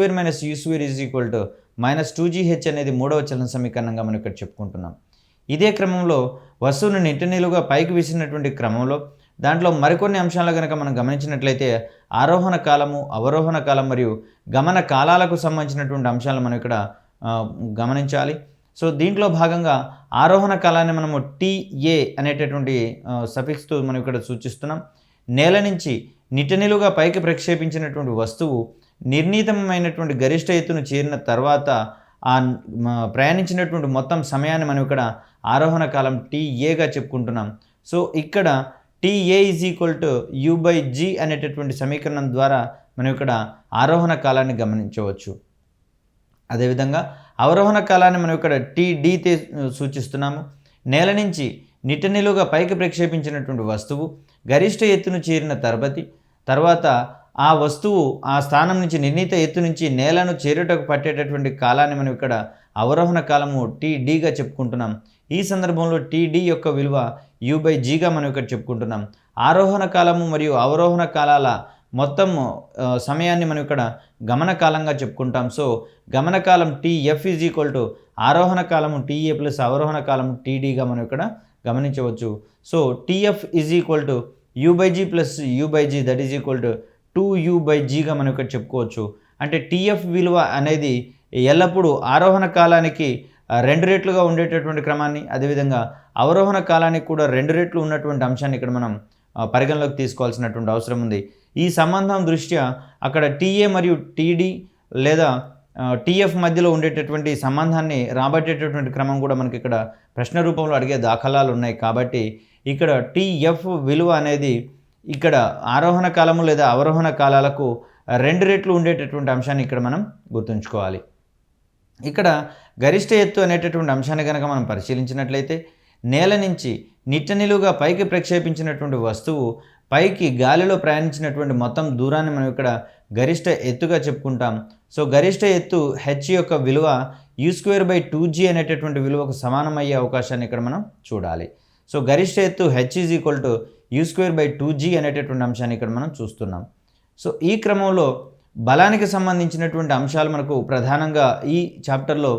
u² - -2gh అనేది మూడవ చలన సమీకరణంగా మనం ఇక్కడ చెప్పుకుంటున్నాం. ఇదే క్రమంలో వస్తువును నిట్ట నిలువుగా పైకి విసిరినటువంటి క్రమంలో దాంట్లో మరికొన్ని అంశాలు కనుక మనం గమనించినట్లయితే ఆరోహణ కాలము, అవరోహణ కాలం మరియు గమన కాలాలకు సంబంధించినటువంటి అంశాలను మనం ఇక్కడ గమనించాలి. సో దీంట్లో భాగంగా ఆరోహణ కాలాన్ని మనము TA అనేటటువంటి సఫిక్స్తో మనం ఇక్కడ సూచిస్తున్నాం. నేల నుంచి నిట్ట నిలువుగా పైకి ప్రక్షేపించినటువంటి వస్తువు నిర్ణీతమైనటువంటి గరిష్ట ఎత్తును చేరిన తర్వాత ప్రయాణించినటువంటి మొత్తం సమయాన్ని మనం ఇక్కడ ఆరోహణ కాలం TA చెప్పుకుంటున్నాం. సో ఇక్కడ TA = u/g అనేటటువంటి సమీకరణం ద్వారా మనం ఇక్కడ ఆరోహణ కాలాన్ని గమనించవచ్చు. అదేవిధంగా అవరోహణ కాలాన్ని మనం ఇక్కడ TD సూచిస్తున్నాము. నేల నుంచి నిట్ట నిలువుగా పైకి ప్రక్షేపించినటువంటి వస్తువు గరిష్ట ఎత్తును చేరిన తర్వాత ఆ వస్తువు ఆ స్థానం నుంచి నిర్ణీత ఎత్తు నుంచి నేలను చేరుటకు పట్టేటటువంటి కాలాన్ని మనం ఇక్కడ అవరోహణ కాలము TDగా చెప్పుకుంటున్నాం. ఈ సందర్భంలో TD యొక్క విలువ u/gగా మనం ఇక్కడ చెప్పుకుంటున్నాం. ఆరోహణ కాలము మరియు అవరోహణ కాలాల మొత్తం సమయాన్ని మనం ఇక్కడ గమన కాలంగా చెప్పుకుంటాం. సో గమన కాలం TF = ఆరోహణ కాలము TA + అవరోహణ కాలము TDగా మనం ఇక్కడ గమనించవచ్చు. సో TF = u/g + u/g = 2u/gగా మనం ఇక్కడ చెప్పుకోవచ్చు. అంటే TF విలువ అనేది ఎల్లప్పుడూ ఆరోహణ కాలానికి 2 రెట్లుగా ఉండేటటువంటి క్రమాన్ని, అదేవిధంగా అవరోహణ కాలానికి కూడా 2 రెట్లు ఉన్నటువంటి అంశాన్ని ఇక్కడ మనం పరిగణలోకి తీసుకోవాల్సినటువంటి అవసరం ఉంది. ఈ సంబంధం దృష్ట్యా అక్కడ TA మరియు TD లేదా TF మధ్యలో ఉండేటటువంటి సంబంధాన్ని రాబట్టేటటువంటి క్రమం కూడా మనకి ఇక్కడ ప్రశ్న రూపంలో అడిగే దాఖలాలు ఉన్నాయి. కాబట్టి ఇక్కడ TF విలువ అనేది ఇక్కడ ఆరోహణ కాలము లేదా అవరోహణ కాలాలకు 2 రెట్లు ఉండేటటువంటి అంశాన్ని ఇక్కడ మనం గుర్తుంచుకోవాలి. ఇక్కడ గరిష్ట ఎత్తు అనేటటువంటి అంశాన్ని కనుక మనం పరిశీలించినట్లయితే నేల నుంచి నిట్ట నిలువుగా పైకి ప్రక్షేపించినటువంటి వస్తువు పైకి గాలిలో ప్రయాణించినటువంటి మొత్తం దూరాన్ని మనం ఇక్కడ గరిష్ట ఎత్తుగా చెప్పుకుంటాం. సో గరిష్ట ఎత్తు h యొక్క విలువ u²/2g అనేటటువంటి విలువకు సమానమయ్యే అవకాశాన్ని ఇక్కడ మనం చూడాలి. సో గరిష్ట ఎత్తు h = u²/2g అనేటటువంటి అంశాన్ని ఇక్కడ మనం చూస్తున్నాం. సో ఈ క్రమంలో బలానికి సంబంధించినటువంటి అంశాలు మనకు ప్రధానంగా ఈ చాప్టర్లో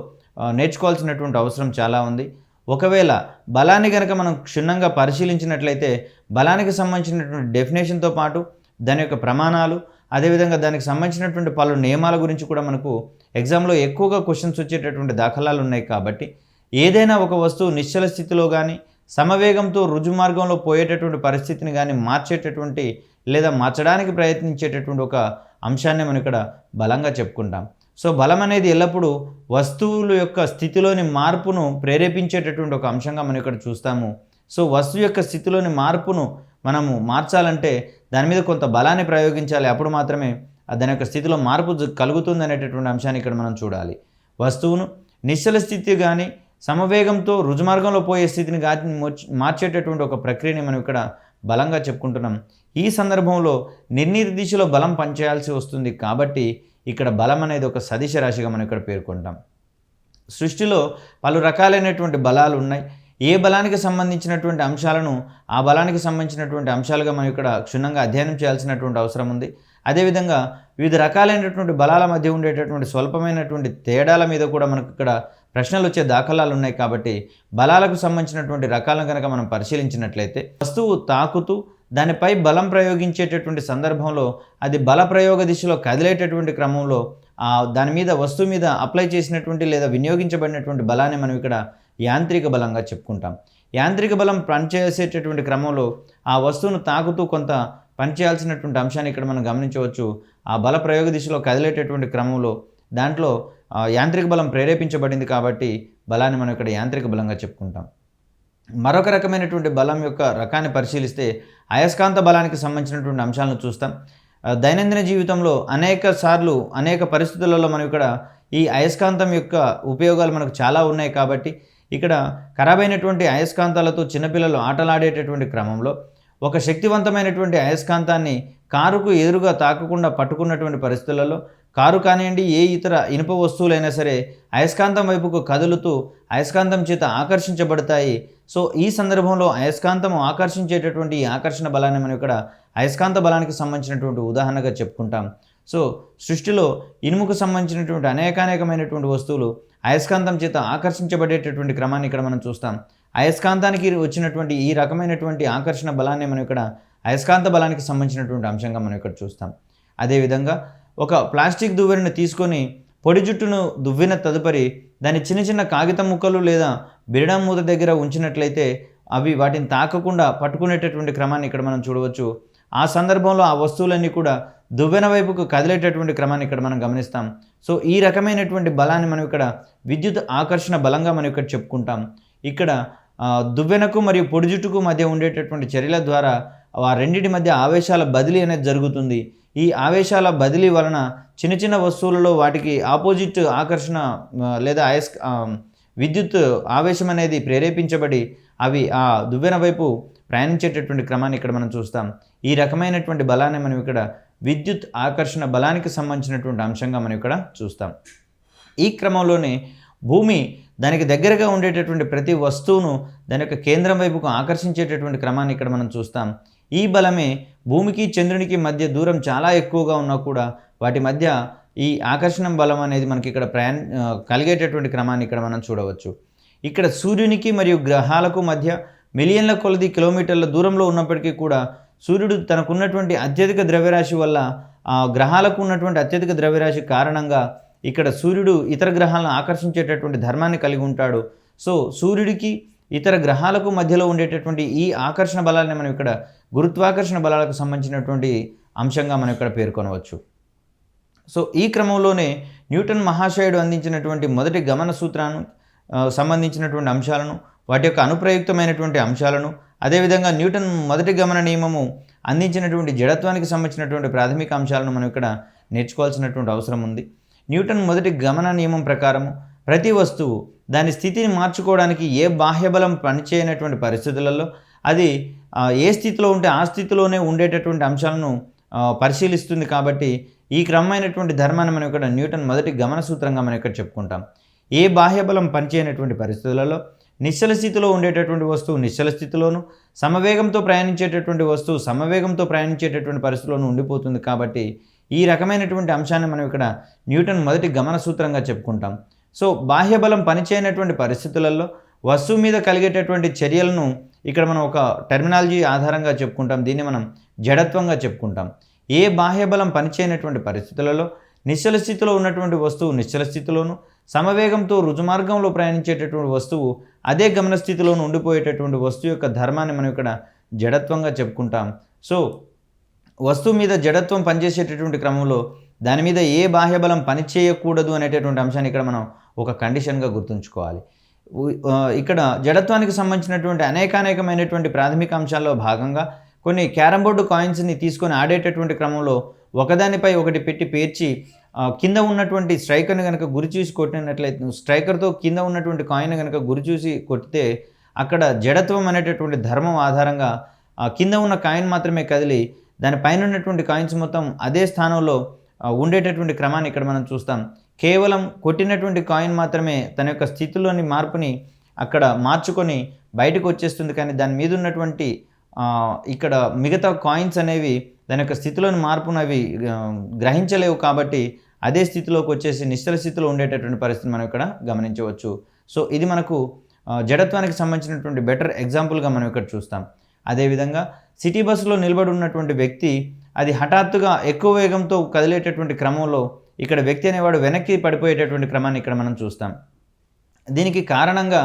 నేర్చుకోవాల్సినటువంటి అవసరం చాలా ఉంది. ఒకవేళ బలాన్ని కనుక మనం క్షుణ్ణంగా పరిశీలించినట్లయితే బలానికి సంబంధించినటువంటి డెఫినేషన్తో పాటు దాని యొక్క ప్రమాణాలు, అదేవిధంగా దానికి సంబంధించినటువంటి పలు నియమాల గురించి కూడా మనకు ఎగ్జామ్లో ఎక్కువగా క్వశ్చన్స్ వచ్చేటటువంటి దాఖలాలు ఉన్నాయి. కాబట్టి ఏదైనా ఒక వస్తువు నిశ్చల స్థితిలో కానీ సమవేగంతో రుజుమార్గంలో పోయేటటువంటి పరిస్థితిని కానీ మార్చేటటువంటి లేదా మార్చడానికి ప్రయత్నించేటటువంటి ఒక అంశాన్ని మనం ఇక్కడ బలంగా చెప్పుకుంటాం. సో బలం అనేది ఎల్లప్పుడూ వస్తువుల యొక్క స్థితిలోని మార్పును ప్రేరేపించేటటువంటి ఒక అంశంగా మనం ఇక్కడ చూస్తాము. సో వస్తువు యొక్క స్థితిలోని మార్పును మనము మార్చాలంటే దాని మీద కొంత బలాన్ని ప్రయోగించాలి. అప్పుడు మాత్రమే దాని యొక్క స్థితిలో మార్పు కలుగుతుంది అనేటటువంటి అంశాన్ని ఇక్కడ మనం చూడాలి. వస్తువును నిశ్చల స్థితి కానీ సమవేగంతో రుజుమార్గంలో పోయే స్థితిని మార్చేటటువంటి ఒక ప్రక్రియని మనం ఇక్కడ బలంగా చెప్పుకుంటున్నాం. ఈ సందర్భంలో నిర్ణీత దిశలో బలం పనిచేయాల్సి వస్తుంది. కాబట్టి ఇక్కడ బలం అనేది ఒక సదిశ రాశిగా మనం ఇక్కడ పేర్కొంటాం. సృష్టిలో పలు రకాలైనటువంటి బలాలు ఉన్నాయి. ఏ బలానికి సంబంధించినటువంటి అంశాలను ఆ బలానికి సంబంధించినటువంటి అంశాలుగా మనం ఇక్కడ క్షుణ్ణంగా అధ్యయనం చేయాల్సినటువంటి అవసరం ఉంది. అదేవిధంగా వివిధ రకాలైనటువంటి బలాల మధ్య ఉండేటటువంటి స్వల్పమైనటువంటి తేడాల మీద కూడా మనకు ఇక్కడ ప్రశ్నలు వచ్చే దాఖలాలు ఉన్నాయి. కాబట్టి బలాలకు సంబంధించినటువంటి రకాలను కనుక మనం పరిశీలించినట్లయితే వస్తువు తాకుతూ దానిపై బలం ప్రయోగించేటటువంటి సందర్భంలో అది బల ప్రయోగ దిశలో కదిలేటటువంటి క్రమంలో దాని మీద వస్తువు మీద అప్లై చేసినటువంటి లేదా వినియోగించబడినటువంటి బలాన్ని మనం ఇక్కడ యాంత్రిక బలంగా చెప్పుకుంటాం. యాంత్రిక బలం పనిచేసేటటువంటి క్రమంలో ఆ వస్తువును తాకుతూ కొంత పనిచేయాల్సినటువంటి అంశాన్ని ఇక్కడ మనం గమనించవచ్చు. ఆ బల ప్రయోగ దిశలో కదిలేటటువంటి క్రమంలో దాంట్లో యాంత్రిక బలం ప్రేరేపించబడింది కాబట్టి బలాన్ని మనం ఇక్కడ యాంత్రిక బలంగా చెప్పుకుంటాం. మరొక రకమైనటువంటి బలం యొక్క రకాన్ని పరిశీలిస్తే అయస్కాంత బలానికి సంబంధించినటువంటి అంశాలను చూస్తాం. దైనందిన జీవితంలో అనేక సార్లు అనేక పరిస్థితులలో మనం ఇక్కడ ఈ అయస్కాంతం యొక్క ఉపయోగాలు మనకు చాలా ఉన్నాయి కాబట్టి ఇక్కడ ఖరాబైనటువంటి అయస్కాంతాలతో చిన్నపిల్లలు ఆటలాడేటటువంటి క్రమంలో ఒక శక్తివంతమైనటువంటి అయస్కాంతాన్ని కారుకు ఎదురుగా తాకకుండా పట్టుకున్నటువంటి పరిస్థితులలో కారు కానివ్వండి, ఏ ఇతర ఇనుప వస్తువులైనా సరే అయస్కాంతం వైపుకు కదులుతూ అయస్కాంతం చేత ఆకర్షించబడతాయి. సో ఈ సందర్భంలో అయస్కాంతం ఆకర్షించేటటువంటి ఈ ఆకర్షణ బలాన్ని మనం ఇక్కడ అయస్కాంత బలానికి సంబంధించినటువంటి ఉదాహరణగా చెప్పుకుంటాం. సో సృష్టిలో ఇనుముకు సంబంధించినటువంటి అనేకమైనటువంటి వస్తువులు అయస్కాంతం చేత ఆకర్షించబడేటటువంటి క్రమాన్ని ఇక్కడ మనం చూస్తాం. అయస్కాంతానికి వచ్చినటువంటి ఈ రకమైనటువంటి ఆకర్షణ బలాన్ని మనం ఇక్కడ అయస్కాంత బలానికి సంబంధించినటువంటి అంశంగా మనం ఇక్కడ చూస్తాం. అదేవిధంగా ఒక ప్లాస్టిక్ దువ్వెనను తీసుకొని పొడి జుట్టును దువ్విన తదుపరి దాని చిన్న చిన్న కాగితం ముక్కలు లేదా బిరడం మూత దగ్గర ఉంచినట్లయితే అవి వాటిని తాకకుండా పట్టుకునేటటువంటి క్రమాన్ని ఇక్కడ మనం చూడవచ్చు. ఆ సందర్భంలో ఆ వస్తువులన్నీ కూడా దువ్వెన వైపుకు కదిలేటటువంటి క్రమాన్ని ఇక్కడ మనం గమనిస్తాం. సో ఈ రకమైనటువంటి బలాన్ని మనం ఇక్కడ విద్యుత్ ఆకర్షణ బలంగా మనం ఇక్కడ చెప్పుకుంటాం. ఇక్కడ దువ్వెనకు మరియు పొడి జుట్టుకు మధ్య ఉండేటటువంటి చర్యల ద్వారా ఆ రెండింటి మధ్య ఆవేశాల బదిలీ అనేది జరుగుతుంది. ఈ ఆవేశాల బదిలీ వలన చిన్న చిన్న వస్తువులలో వాటికి ఆపోజిట్ ఆకర్షణ లేదా విద్యుత్ ఆవేశం అనేది ప్రేరేపించబడి అవి ఆ దువ్వెన వైపు ప్రయాణించేటటువంటి క్రమాన్ని ఇక్కడ మనం చూస్తాం. ఈ రకమైనటువంటి బలాన్ని మనం ఇక్కడ విద్యుత్ ఆకర్షణ బలానికి సంబంధించినటువంటి అంశంగా మనం ఇక్కడ చూస్తాం. ఈ క్రమంలోనే భూమి దానికి దగ్గరగా ఉండేటటువంటి ప్రతి వస్తువును దాని యొక్క కేంద్రం వైపుకు ఆకర్షించేటటువంటి క్రమాన్ని ఇక్కడ మనం చూస్తాం. ఈ బలమే భూమికి చంద్రునికి మధ్య దూరం చాలా ఎక్కువగా ఉన్నా కూడా వాటి మధ్య ఈ ఆకర్షణ బలం అనేది మనకి ఇక్కడ కలిగేటటువంటి క్రమాన్ని ఇక్కడ మనం చూడవచ్చు. ఇక్కడ సూర్యునికి మరియు గ్రహాలకు మధ్య మిలియన్ల కొలది కిలోమీటర్ల దూరంలో ఉన్నప్పటికీ కూడా సూర్యుడు తనకున్నటువంటి అత్యధిక ద్రవ్యరాశి వల్ల గ్రహాలకు ఉన్నటువంటి అత్యధిక ద్రవ్యరాశి కారణంగా ఇక్కడ సూర్యుడు ఇతర గ్రహాలను ఆకర్షించేటటువంటి ధర్మాన్ని కలిగి ఉంటాడు. సో సూర్యుడికి ఇతర గ్రహాలకు మధ్యలో ఉండేటటువంటి ఈ ఆకర్షణ బలాన్ని మనం ఇక్కడ గురుత్వాకర్షణ బలాలకు సంబంధించినటువంటి అంశంగా మనం ఇక్కడ పేర్కొనవచ్చు. సో ఈ క్రమంలోనే న్యూటన్ మహాశయుడు అందించినటువంటి మొదటి గమన సూత్రాన్ని సంబంధించినటువంటి అంశాలను, వాటి యొక్క అనుప్రయుక్తమైనటువంటి అంశాలను, అదేవిధంగా న్యూటన్ మొదటి గమన నియమము అందించినటువంటి జడత్వానికి సంబంధించినటువంటి ప్రాథమిక అంశాలను మనం ఇక్కడ నేర్చుకోవాల్సినటువంటి అవసరం ఉంది. న్యూటన్ మొదటి గమన నియమం ప్రకారము ప్రతి వస్తువు దాని స్థితిని మార్చుకోవడానికి ఏ బాహ్యబలం పనిచేయనటువంటి పరిస్థితులలో అది ఏ స్థితిలో ఉంటే ఆ స్థితిలోనే ఉండేటటువంటి అంశాలను పరిశీలిస్తుంది. కాబట్టి ఈ క్రమమైనటువంటి ధర్మాన్ని మనం ఇక్కడ న్యూటన్ మొదటి గమన సూత్రంగా మనం ఇక్కడ చెప్పుకుంటాం. ఏ బాహ్యబలం పనిచేయనటువంటి పరిస్థితులలో నిశ్చల స్థితిలో ఉండేటటువంటి వస్తువు నిశ్చల స్థితిలోను, సమవేగంతో ప్రయాణించేటటువంటి వస్తువు సమవేగంతో ప్రయాణించేటటువంటి పరిస్థితిలోనూ ఉండిపోతుంది. కాబట్టి ఈ రకమైనటువంటి అంశాన్ని మనం ఇక్కడ న్యూటన్ మొదటి గమన సూత్రంగా చెప్పుకుంటాం. సో బాహ్యబలం పనిచేయనటువంటి పరిస్థితులలో వస్తువు మీద కలిగేటటువంటి చర్యలను ఇక్కడ మనం ఒక టెర్మినాలజీ ఆధారంగా చెప్పుకుంటాం. దీన్ని మనం జడత్వంగా చెప్పుకుంటాం. ఏ బాహ్యబలం పనిచేయనటువంటి పరిస్థితులలో నిశ్చల స్థితిలో ఉన్నటువంటి వస్తువు నిశ్చల స్థితిలోను, సమవేగంతో రుజుమార్గంలో ప్రయాణించేటటువంటి వస్తువు అదే గమన స్థితిలోను ఉండిపోయేటటువంటి వస్తువు యొక్క ధర్మాన్ని మనం ఇక్కడ జడత్వంగా చెప్పుకుంటాం. సో వస్తువు మీద జడత్వం పనిచేసేటటువంటి క్రమంలో దాని మీద ఏ బాహ్యబలం పనిచేయకూడదు అనేటటువంటి అంశాన్ని ఇక్కడ మనం ఒక కండిషన్గా గుర్తుంచుకోవాలి. ఇక్కడ జడత్వానికి సంబంధించినటువంటి అనేకమైనటువంటి ప్రాథమిక అంశాల్లో భాగంగా కొన్ని క్యారమ్ బోర్డు కాయిన్స్ని తీసుకొని ఆడేటటువంటి క్రమంలో ఒకదానిపై ఒకటి పెట్టి పేర్చి కింద ఉన్నటువంటి స్ట్రైకర్ని కనుక గురి చూసి కొట్టినట్లయితే, స్ట్రైకర్తో కింద ఉన్నటువంటి కాయిన్ కనుక గురి చూసి కొట్టితే అక్కడ జడత్వం అనేటటువంటి ధర్మం ఆధారంగా కింద ఉన్న కాయిన్ మాత్రమే కదిలి దానిపైన ఉన్నటువంటి కాయిన్స్ మొత్తం అదే స్థానంలో ఉండేటటువంటి క్రమాన్ని ఇక్కడ మనం చూస్తాం. కేవలం కొట్టినటువంటి కాయిన్ మాత్రమే తన యొక్క స్థితిలోని మార్పుని అక్కడ మార్చుకొని బయటకు వచ్చేస్తుంది, కానీ దాని మీద ఉన్నటువంటి ఇక్కడ మిగతా కాయిన్స్ అనేవి దాని యొక్క స్థితిలోని మార్పును అవి గ్రహించలేవు. కాబట్టి అదే స్థితిలోకి వచ్చేసి నిశ్చల స్థితిలో ఉండేటటువంటి పరిస్థితిని మనం ఇక్కడ గమనించవచ్చు. సో ఇది మనకు జడత్వానికి సంబంధించినటువంటి బెటర్ ఎగ్జాంపుల్గా మనం ఇక్కడ చూస్తాం. అదేవిధంగా సిటీ బస్సులో నిలబడి ఉన్నటువంటి వ్యక్తి అది హఠాత్తుగా ఎక్కువ వేగంతో కదిలేటటువంటి క్రమంలో ఇక్కడ వ్యక్తి అనేవాడు వెనక్కి పడిపోయేటటువంటి క్రమాన్ని ఇక్కడ మనం చూస్తాం. దీనికి కారణంగా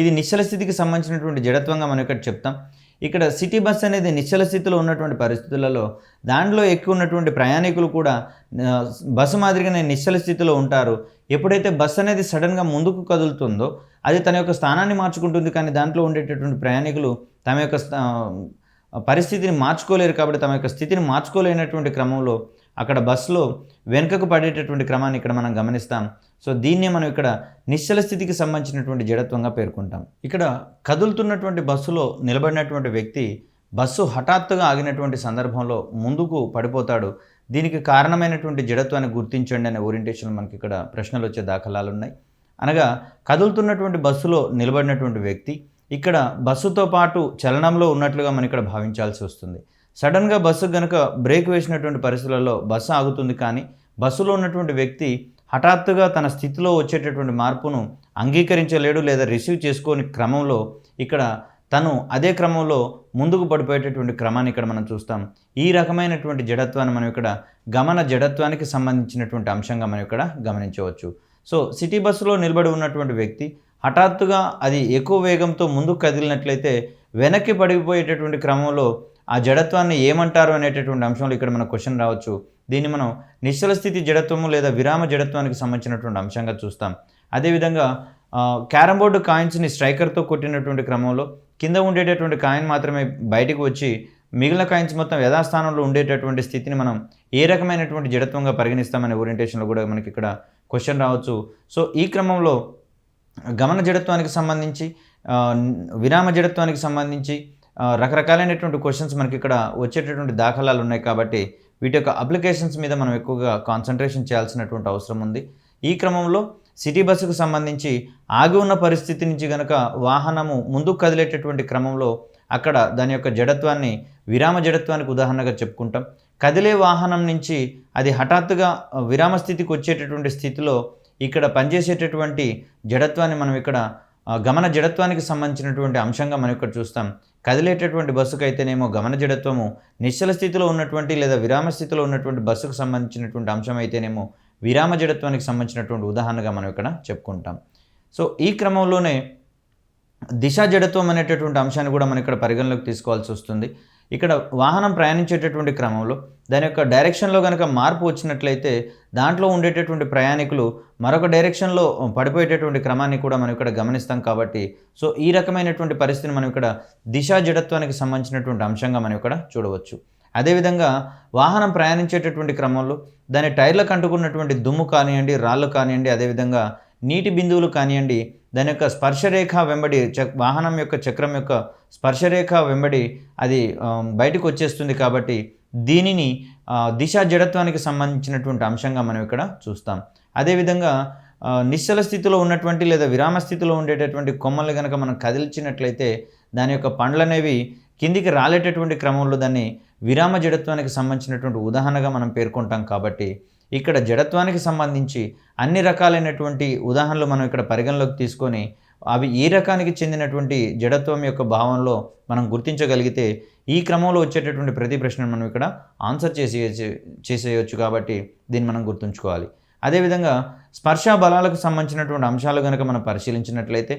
ఇది నిశ్చల స్థితికి సంబంధించినటువంటి జడత్వంగా మనం ఇక్కడ చెప్తాం. ఇక్కడ సిటీ బస్ అనేది నిశ్చల స్థితిలో ఉన్నటువంటి పరిస్థితులలో దాంట్లో ఎక్కువ ఉన్నటువంటి ప్రయాణికులు కూడా బస్సు మాదిరిగానే నిశ్చల స్థితిలో ఉంటారు. ఎప్పుడైతే బస్సు అనేది సడన్గా ముందుకు కదులుతుందో అది తన యొక్క స్థానాన్ని మార్చుకుంటుంది, కానీ దాంట్లో ఉండేటటువంటి ప్రయాణికులు తమ యొక్క పరిస్థితిని మార్చుకోలేరు. కాబట్టి తమ యొక్క స్థితిని మార్చుకోలేనటువంటి క్రమంలో అక్కడ బస్సులో వెనుకకు పడేటటువంటి క్రమాన్ని ఇక్కడ మనం గమనిస్తాం. సో దీన్నే మనం ఇక్కడ నిశ్చల స్థితికి సంబంధించినటువంటి జడత్వంగా పేర్కొంటాం. ఇక్కడ కదులుతున్నటువంటి బస్సులో నిలబడినటువంటి వ్యక్తి బస్సు హఠాత్తుగా ఆగినటువంటి సందర్భంలో ముందుకు పడిపోతాడు. దీనికి కారణమైనటువంటి జడత్వాన్ని గుర్తించండి అనే ఓరియంటేషన్ మనకి ఇక్కడ ప్రశ్నలు వచ్చే దాఖలాలు ఉన్నాయి. అనగా కదులుతున్నటువంటి బస్సులో నిలబడినటువంటి వ్యక్తి ఇక్కడ బస్సుతో పాటు చలనంలో ఉన్నట్లుగా మనం ఇక్కడ భావించాల్సి వస్తుంది. సడన్గా బస్సు కనుక బ్రేక్ వేసినటువంటి పరిస్థితులలో బస్సు ఆగుతుంది, కానీ బస్సులో ఉన్నటువంటి వ్యక్తి హఠాత్తుగా తన స్థితిలో వచ్చేటటువంటి మార్పును అంగీకరించలేడు లేదా రిసీవ్ చేసుకోని క్రమంలో ఇక్కడ తను అదే క్రమంలో ముందుకు పడిపోయేటటువంటి క్రమాన్ని ఇక్కడ మనం చూస్తాం. ఈ రకమైనటువంటి జడత్వాన్ని మనం ఇక్కడ గమన జడత్వానికి సంబంధించినటువంటి అంశంగా మనం ఇక్కడ గమనించవచ్చు. సో సిటీ బస్సులో నిలబడి ఉన్నటువంటి వ్యక్తి హఠాత్తుగా అది ఎక్కువ వేగంతో ముందుకు కదిలినట్లయితే వెనక్కి పడిపోయేటటువంటి క్రమంలో ఆ జడత్వాన్ని ఏమంటారు అనేటటువంటి అంశంలో ఇక్కడ మన క్వశ్చన్ రావచ్చు. దీన్ని మనం నిశ్చల స్థితి జడత్వము లేదా విరామ జడత్వానికి సంబంధించినటువంటి అంశంగా చూస్తాం. అదేవిధంగా క్యారమ్ బోర్డు కాయిన్స్ని స్ట్రైకర్తో కొట్టినటువంటి క్రమంలో కింద ఉండేటటువంటి కాయిన్ మాత్రమే బయటకు వచ్చి మిగిలిన కాయిన్స్ మొత్తం యథాస్థానంలో ఉండేటటువంటి స్థితిని మనం ఏ రకమైనటువంటి జడత్వంగా పరిగణిస్తామనే ఓరియంటేషన్లో కూడా మనకి ఇక్కడ క్వశ్చన్ రావచ్చు. సో ఈ క్రమంలో గమన జడత్వానికి సంబంధించి విరామ జడత్వానికి సంబంధించి రకరకాలైనటువంటి క్వశ్చన్స్ మనకి ఇక్కడ వచ్చేటటువంటి దాఖలాలు ఉన్నాయి. కాబట్టి వీటి యొక్క అప్లికేషన్స్ మీద మనం ఎక్కువగా కాన్సన్ట్రేషన్ చేయాల్సినటువంటి అవసరం ఉంది. ఈ క్రమంలో సిటీ బస్సుకు సంబంధించి ఆగి ఉన్న పరిస్థితి నుంచి కనుక వాహనము ముందుకు కదిలేటటువంటి క్రమంలో అక్కడ దాని యొక్క జడత్వాన్ని విరామ జడత్వానికి ఉదాహరణగా చెప్పుకుంటాం. కదిలే వాహనం నుంచి అది హఠాత్తుగా విరామ స్థితికి వచ్చేటటువంటి స్థితిలో ఇక్కడ పనిచేసేటటువంటి జడత్వాన్ని మనం ఇక్కడ గమన జడత్వానికి సంబంధించినటువంటి అంశంగా మనం ఇక్కడ చూస్తాం. కదిలేటటువంటి బస్సుకు అయితేనేమో గమన జడత్వము, నిశ్చల స్థితిలో ఉన్నటువంటి లేదా విరామ స్థితిలో ఉన్నటువంటి బస్సుకు సంబంధించినటువంటి అంశం అయితేనేమో విరామ జడత్వానికి సంబంధించినటువంటి ఉదాహరణగా మనం ఇక్కడ చెప్పుకుంటాం. సో ఈ క్రమంలోనే దిశా జడత్వం అనేటటువంటి అంశాన్ని కూడా మనం ఇక్కడ పరిగణలోకి తీసుకోవాల్సి వస్తుంది. ఇక్కడ వాహనం ప్రయాణించేటటువంటి క్రమంలో దాని యొక్క డైరెక్షన్లో కనుక మార్పు వచ్చినట్లయితే దాంట్లో ఉండేటటువంటి ప్రయాణికులు మరొక డైరెక్షన్లో పడిపోయేటటువంటి క్రమాన్ని కూడా మనం ఇక్కడ గమనిస్తాం. కాబట్టి సో ఈ రకమైనటువంటి పరిస్థితిని మనం ఇక్కడ దిశా జడత్వానికి సంబంధించినటువంటి అంశంగా మనం ఇక్కడ చూడవచ్చు. అదేవిధంగా వాహనం ప్రయాణించేటటువంటి క్రమంలో దాని టైర్లకు అంటుకున్నటువంటి దుమ్ము కానివ్వండి, రాళ్ళు కానివ్వండి, అదేవిధంగా నీటి బిందువులు కానివ్వండి, దాని యొక్క స్పర్శరేఖ వెంబడి వాహనం యొక్క చక్రం యొక్క స్పర్శరేఖ వెంబడి అది బయటకు వచ్చేస్తుంది. కాబట్టి దీనిని దిశా జడత్వానికి సంబంధించినటువంటి అంశంగా మనం ఇక్కడ చూస్తాం. అదేవిధంగా నిశ్చల స్థితిలో ఉన్నటువంటి లేదా విరామ స్థితిలో ఉండేటటువంటి కొమ్మల్ని కనుక మనం కదిల్చినట్లయితే దాని యొక్క పండ్లు అనేవి కిందికి రాలేటటువంటి క్రమంలో దాన్ని విరామ జడత్వానికి సంబంధించినటువంటి ఉదాహరణగా మనం పేర్కొంటాం. కాబట్టి ఇక్కడ జడత్వానికి సంబంధించి అన్ని రకాలైనటువంటి ఉదాహరణలు మనం ఇక్కడ పరిగణలోకి తీసుకొని అవి ఏ రకానికి చెందినటువంటి జడత్వం యొక్క భావంలో మనం గుర్తించగలిగితే ఈ క్రమంలో వచ్చేటటువంటి ప్రతి ప్రశ్నను మనం ఇక్కడ ఆన్సర్ చేసేయచ్చు. కాబట్టి దీన్ని మనం గుర్తుంచుకోవాలి. అదేవిధంగా స్పర్శ బలాలకు సంబంధించినటువంటి అంశాలు కనుక మనం పరిశీలించినట్లయితే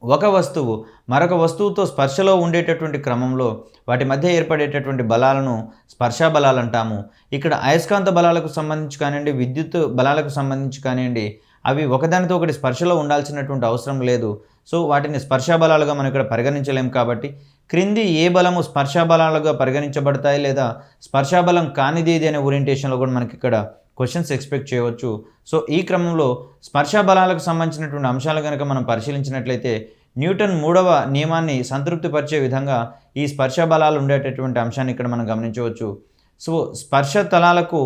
ఒక వస్తువు మరొక వస్తువుతో స్పర్శలో ఉండేటటువంటి క్రమంలో వాటి మధ్య ఏర్పడేటటువంటి బలాలను స్పర్శ బలాలు అంటాము. ఇక్కడ అయస్కాంత బలాలకు సంబంధించి కానివ్వండి, విద్యుత్ బలాలకు సంబంధించి కానివ్వండి, అవి ఒకదానితో ఒకటి స్పర్శలో ఉండాల్సినటువంటి అవసరం లేదు. సో వాటిని స్పర్శ బలాలుగా మనం ఇక్కడ పరిగణించలేము. కాబట్టి క్రింది ఏ బలము స్పర్శ బలాలుగా పరిగణించబడతాయి లేదా స్పర్శ బలం కానిది ఇది అనే ఓరియంటేషన్లో కూడా మనకి ఇక్కడ క్వశ్చన్స్ ఎక్స్పెక్ట్ చేయవచ్చు. సో ఈ క్రమంలో స్పర్శ బలాలకు సంబంధించినటువంటి అంశాలు కనుక మనం పరిశీలించినట్లయితే న్యూటన్ 3వ నియమాన్ని సంతృప్తిపరిచే విధంగా ఈ స్పర్శ బలాలు ఉండేటటువంటి అంశాన్ని ఇక్కడ మనం గమనించవచ్చు. సో స్పర్శ తలాలకు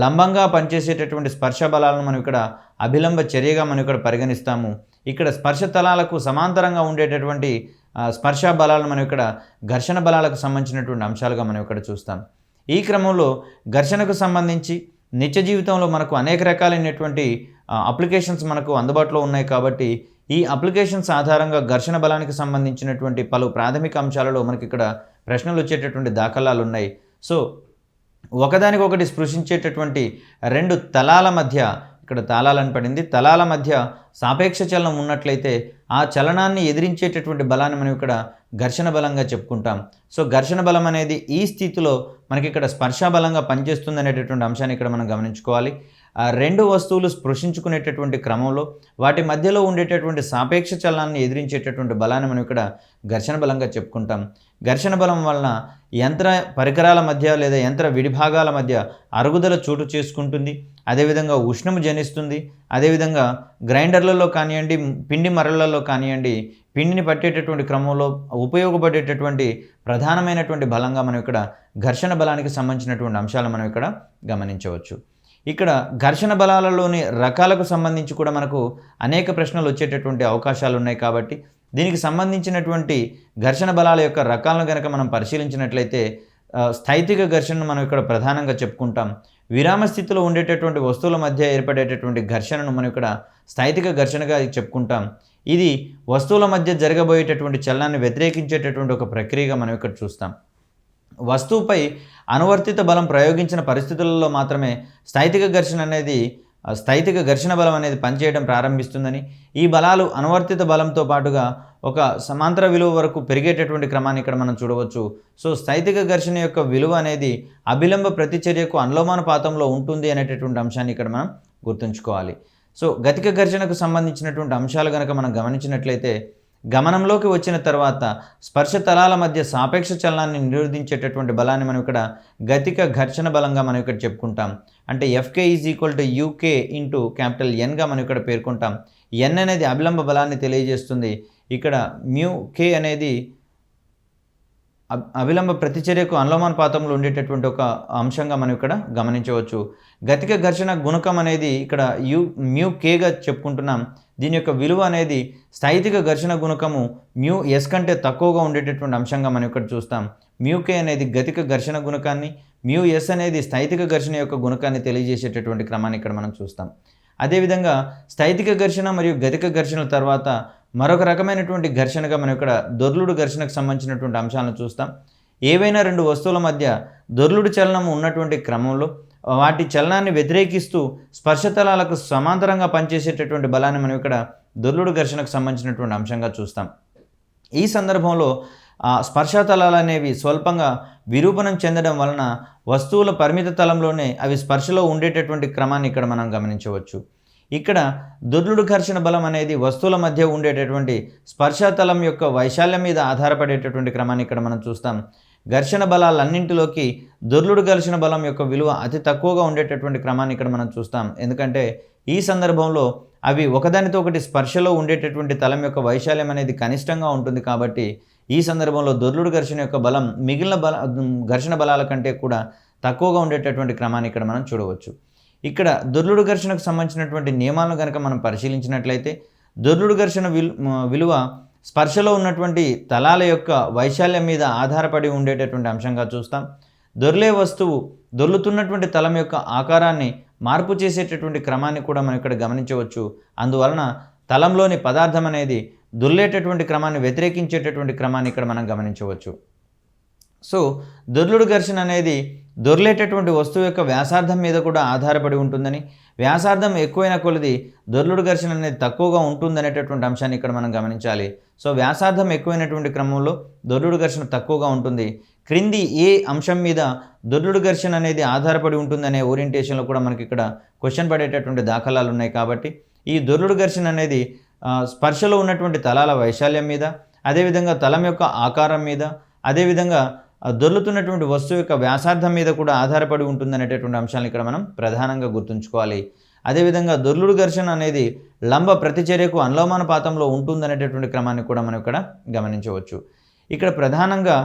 లంబంగా పనిచేసేటటువంటి స్పర్శ బలాలను మనం ఇక్కడ అభిలంబ చర్యగా మనం ఇక్కడ పరిగణిస్తాము. ఇక్కడ స్పర్శ తలాలకు సమాంతరంగా ఉండేటటువంటి స్పర్శ బలాలను మనం ఇక్కడ ఘర్షణ బలాలకు సంబంధించినటువంటి అంశాలుగా మనం ఇక్కడ చూస్తాం. ఈ క్రమంలో ఘర్షణకు సంబంధించి నిత్య జీవితంలో మనకు అనేక రకాలైనటువంటి అప్లికేషన్స్ మనకు అందుబాటులో ఉన్నాయి. కాబట్టి ఈ అప్లికేషన్స్ ఆధారంగా ఘర్షణ బలానికి సంబంధించినటువంటి పలు ప్రాథమిక అంశాలలో మనకి ఇక్కడ ప్రశ్నలు వచ్చేటటువంటి దాఖలాలు ఉన్నాయి. సో ఒకదానికొకటి స్పృశించేటటువంటి రెండు తలాల మధ్య ఇక్కడ తాళాలని పడింది. తలాల మధ్య సాపేక్ష చలనం ఉన్నట్లయితే ఆ చలనాన్ని ఎదిరించేటటువంటి బలాన్ని మనం ఇక్కడ ఘర్షణ బలంగా చెప్పుకుంటాం. సో ఘర్షణ బలం అనేది ఈ స్థితిలో మనకి ఇక్కడ స్పర్శ బలంగా పనిచేస్తుంది అనేటటువంటి అంశాన్ని ఇక్కడ మనం గమనించుకోవాలి. ఆ రెండు వస్తువులు స్పృశించుకునేటటువంటి క్రమంలో వాటి మధ్యలో ఉండేటటువంటి సాపేక్ష చలనాన్ని ఎదిరించేటటువంటి బలాన్ని మనం ఇక్కడ ఘర్షణ బలంగా చెప్పుకుంటాం. ఘర్షణ బలం వలన యంత్ర పరికరాల మధ్య లేదా యంత్ర విడిభాగాల మధ్య అరుగుదల చోటు చేసుకుంటుంది. అదేవిధంగా ఉష్ణము జనిస్తుంది. అదేవిధంగా గ్రైండర్లలో కానివ్వండి, పిండి మరలలో కానివ్వండి, పిండిని పట్టేటటువంటి క్రమంలో ఉపయోగపడేటటువంటి ప్రధానమైనటువంటి బలంగా మనం ఇక్కడ ఘర్షణ బలానికి సంబంధించినటువంటి అంశాలు మనం ఇక్కడ గమనించవచ్చు. ఇక్కడ ఘర్షణ బలాలలోని రకాలకు సంబంధించి కూడా మనకు అనేక ప్రశ్నలు వచ్చేటటువంటి అవకాశాలు ఉన్నాయి. కాబట్టి దీనికి సంబంధించినటువంటి ఘర్షణ బలాల యొక్క రకాలను కనుక మనం పరిశీలించినట్లయితే స్థైతిక ఘర్షణను మనం ఇక్కడ ప్రధానంగా చెప్పుకుంటాం. విరామ స్థితిలో ఉండేటటువంటి వస్తువుల మధ్య ఏర్పడేటటువంటి ఘర్షణను మనం ఇక్కడ స్థైతిక ఘర్షణగా చెప్పుకుంటాం. ఇది వస్తువుల మధ్య జరగబోయేటటువంటి చలనాన్ని వ్యతిరేకించేటటువంటి ఒక ప్రక్రియగా మనం ఇక్కడ చూస్తాం. వస్తువుపై అనువర్తిత బలం ప్రయోగించిన పరిస్థితులలో మాత్రమే స్థైతిక ఘర్షణ బలం అనేది పనిచేయడం ప్రారంభిస్తుందని, ఈ బలాలు అనువర్తిత బలంతో పాటుగా ఒక సమాంతర విలువ వరకు పెరిగేటటువంటి క్రమాన్ని ఇక్కడ మనం చూడవచ్చు. సో స్థైతిక ఘర్షణ యొక్క విలువ అనేది అభిలంబ ప్రతిచర్యకు అనులోమానుపాతంలో ఉంటుంది అనేటటువంటి అంశాన్ని ఇక్కడ మనం గుర్తుంచుకోవాలి. సో గతిక ఘర్షణకు సంబంధించినటువంటి అంశాలు కనుక మనం గమనించినట్లయితే గమనంలోకి వచ్చిన తర్వాత స్పర్శ తలాల మధ్య సాపేక్ష చలనాన్ని నిరోధించేటటువంటి బలాన్ని మనం ఇక్కడ గతిక ఘర్షణ బలంగా మనం ఇక్కడ చెప్పుకుంటాం. అంటే FK = UK × Nగా మనం ఇక్కడ పేర్కొంటాం. N అనేది అభిలంబ బలాన్ని తెలియజేస్తుంది. ఇక్కడ μK అనేది అభిలంబ ప్రతిచర్యకు అనులోమానుపాతంలో ఉండేటటువంటి ఒక అంశంగా మనం ఇక్కడ గమనించవచ్చు. గతిక ఘర్షణ గుణకం అనేది ఇక్కడ μKగా చెప్పుకుంటున్నాం. దీని యొక్క విలువ అనేది స్థైతిక ఘర్షణ గుణకము μS కంటే తక్కువగా ఉండేటటువంటి అంశంగా మనం ఇక్కడ చూస్తాం. μK అనేది గతిక ఘర్షణ గుణకాన్ని, μS అనేది స్థైతిక ఘర్షణ యొక్క గుణకాన్ని తెలియజేసేటటువంటి క్రమాన్ని ఇక్కడ మనం చూస్తాం. అదేవిధంగా స్థైతిక ఘర్షణ మరియు గతిక ఘర్షణల తర్వాత మరొక రకమైనటువంటి ఘర్షణగా మనం ఇక్కడ దొర్లుడు ఘర్షణకు సంబంధించినటువంటి అంశాలను చూస్తాం. ఏవైనా రెండు వస్తువుల మధ్య దొర్లుడు చలనం ఉన్నటువంటి క్రమంలో వాటి చలనాన్ని వ్యతిరేకిస్తూ స్పర్శతలాలకు సమాంతరంగా పనిచేసేటటువంటి బలాన్ని మనం ఇక్కడ దొర్లుడు ఘర్షణకు సంబంధించినటువంటి అంశంగా చూస్తాం. ఈ సందర్భంలో స్పర్శతలాలు అనేవి స్వల్పంగా విరూపణం చెందడం వలన వస్తువుల పరిమిత తలంలోనే అవి స్పర్శలో ఉండేటటువంటి క్రమాన్ని ఇక్కడ మనం గమనించవచ్చు. ఇక్కడ దొర్లుడు ఘర్షణ బలం అనేది వస్తువుల మధ్య ఉండేటటువంటి స్పర్శతలం యొక్క వైశాల్యం మీద ఆధారపడేటటువంటి క్రమాన్ని ఇక్కడ మనం చూస్తాం. ఘర్షణ బలాలన్నింటిలోకి దొర్లుడు ఘర్షణ బలం యొక్క విలువ అతి తక్కువగా ఉండేటటువంటి క్రమాన్ని ఇక్కడ మనం చూస్తాం. ఎందుకంటే ఈ సందర్భంలో అవి ఒకదానితో ఒకటి స్పర్శలో ఉండేటటువంటి తలం యొక్క వైశాల్యం అనేది కనిష్టంగా ఉంటుంది. కాబట్టి ఈ సందర్భంలో దొర్లుడు ఘర్షణ యొక్క బలం మిగిలిన ఘర్షణ బలాల కంటే కూడా తక్కువగా ఉండేటటువంటి క్రమాన్ని ఇక్కడ మనం చూడవచ్చు. ఇక్కడ దొర్లుడు ఘర్షణకు సంబంధించినటువంటి నియమాలను కనుక మనం పరిశీలించినట్లయితే దొర్లుడు ఘర్షణ విలువ స్పర్శలో ఉన్నటువంటి తలాల యొక్క వైశాల్యం మీద ఆధారపడి ఉండేటటువంటి అంశంగా చూస్తాం. దొర్లే వస్తువు దొర్లుతున్నటువంటి తలం యొక్క ఆకారాన్ని మార్పు చేసేటటువంటి క్రమాన్ని కూడా మనం ఇక్కడ గమనించవచ్చు. అందువలన తలంలోని పదార్థం అనేది దొర్లేటటువంటి క్రమాన్ని వ్యతిరేకించేటటువంటి క్రమాన్ని ఇక్కడ మనం గమనించవచ్చు. సో దొర్లుడు ఘర్షణ అనేది దొర్లేటటువంటి వస్తువు యొక్క వ్యాసార్థం మీద కూడా ఆధారపడి ఉంటుందని, వ్యాసార్థం ఎక్కువైన కొలది దొర్లుడు ఘర్షణ అనేది తక్కువగా ఉంటుందనేటటువంటి అంశాన్ని ఇక్కడ మనం గమనించాలి. సో వ్యాసార్థం ఎక్కువైనటువంటి క్రమంలో దొర్లుడు ఘర్షణ తక్కువగా ఉంటుంది. క్రింది ఏ అంశం మీద దొర్లుడు ఘర్షణ అనేది ఆధారపడి ఉంటుందనే ఓరియంటేషన్లో కూడా మనకి ఇక్కడ క్వశ్చన్ పడేటటువంటి దాఖలాలు ఉన్నాయి. కాబట్టి ఈ దొర్లుడు ఘర్షణ అనేది స్పర్శలో ఉన్నటువంటి తలాల వైశాల్యం మీద, అదేవిధంగా తలం యొక్క ఆకారం మీద, అదేవిధంగా దొర్లుతున్నటువంటి వస్తువు యొక్క వ్యాసార్థం మీద కూడా ఆధారపడి ఉంటుందనేటటువంటి అంశాలను ఇక్కడ మనం ప్రధానంగా గుర్తుంచుకోవాలి. అదేవిధంగా దొర్లుడు ఘర్షణ అనేది లంబ ప్రతిచర్యకు అనులోమానుపాతంలో ఉంటుందనేటటువంటి క్రమాన్ని కూడా మనం ఇక్కడ గమనించవచ్చు. ఇక్కడ ప్రధానంగా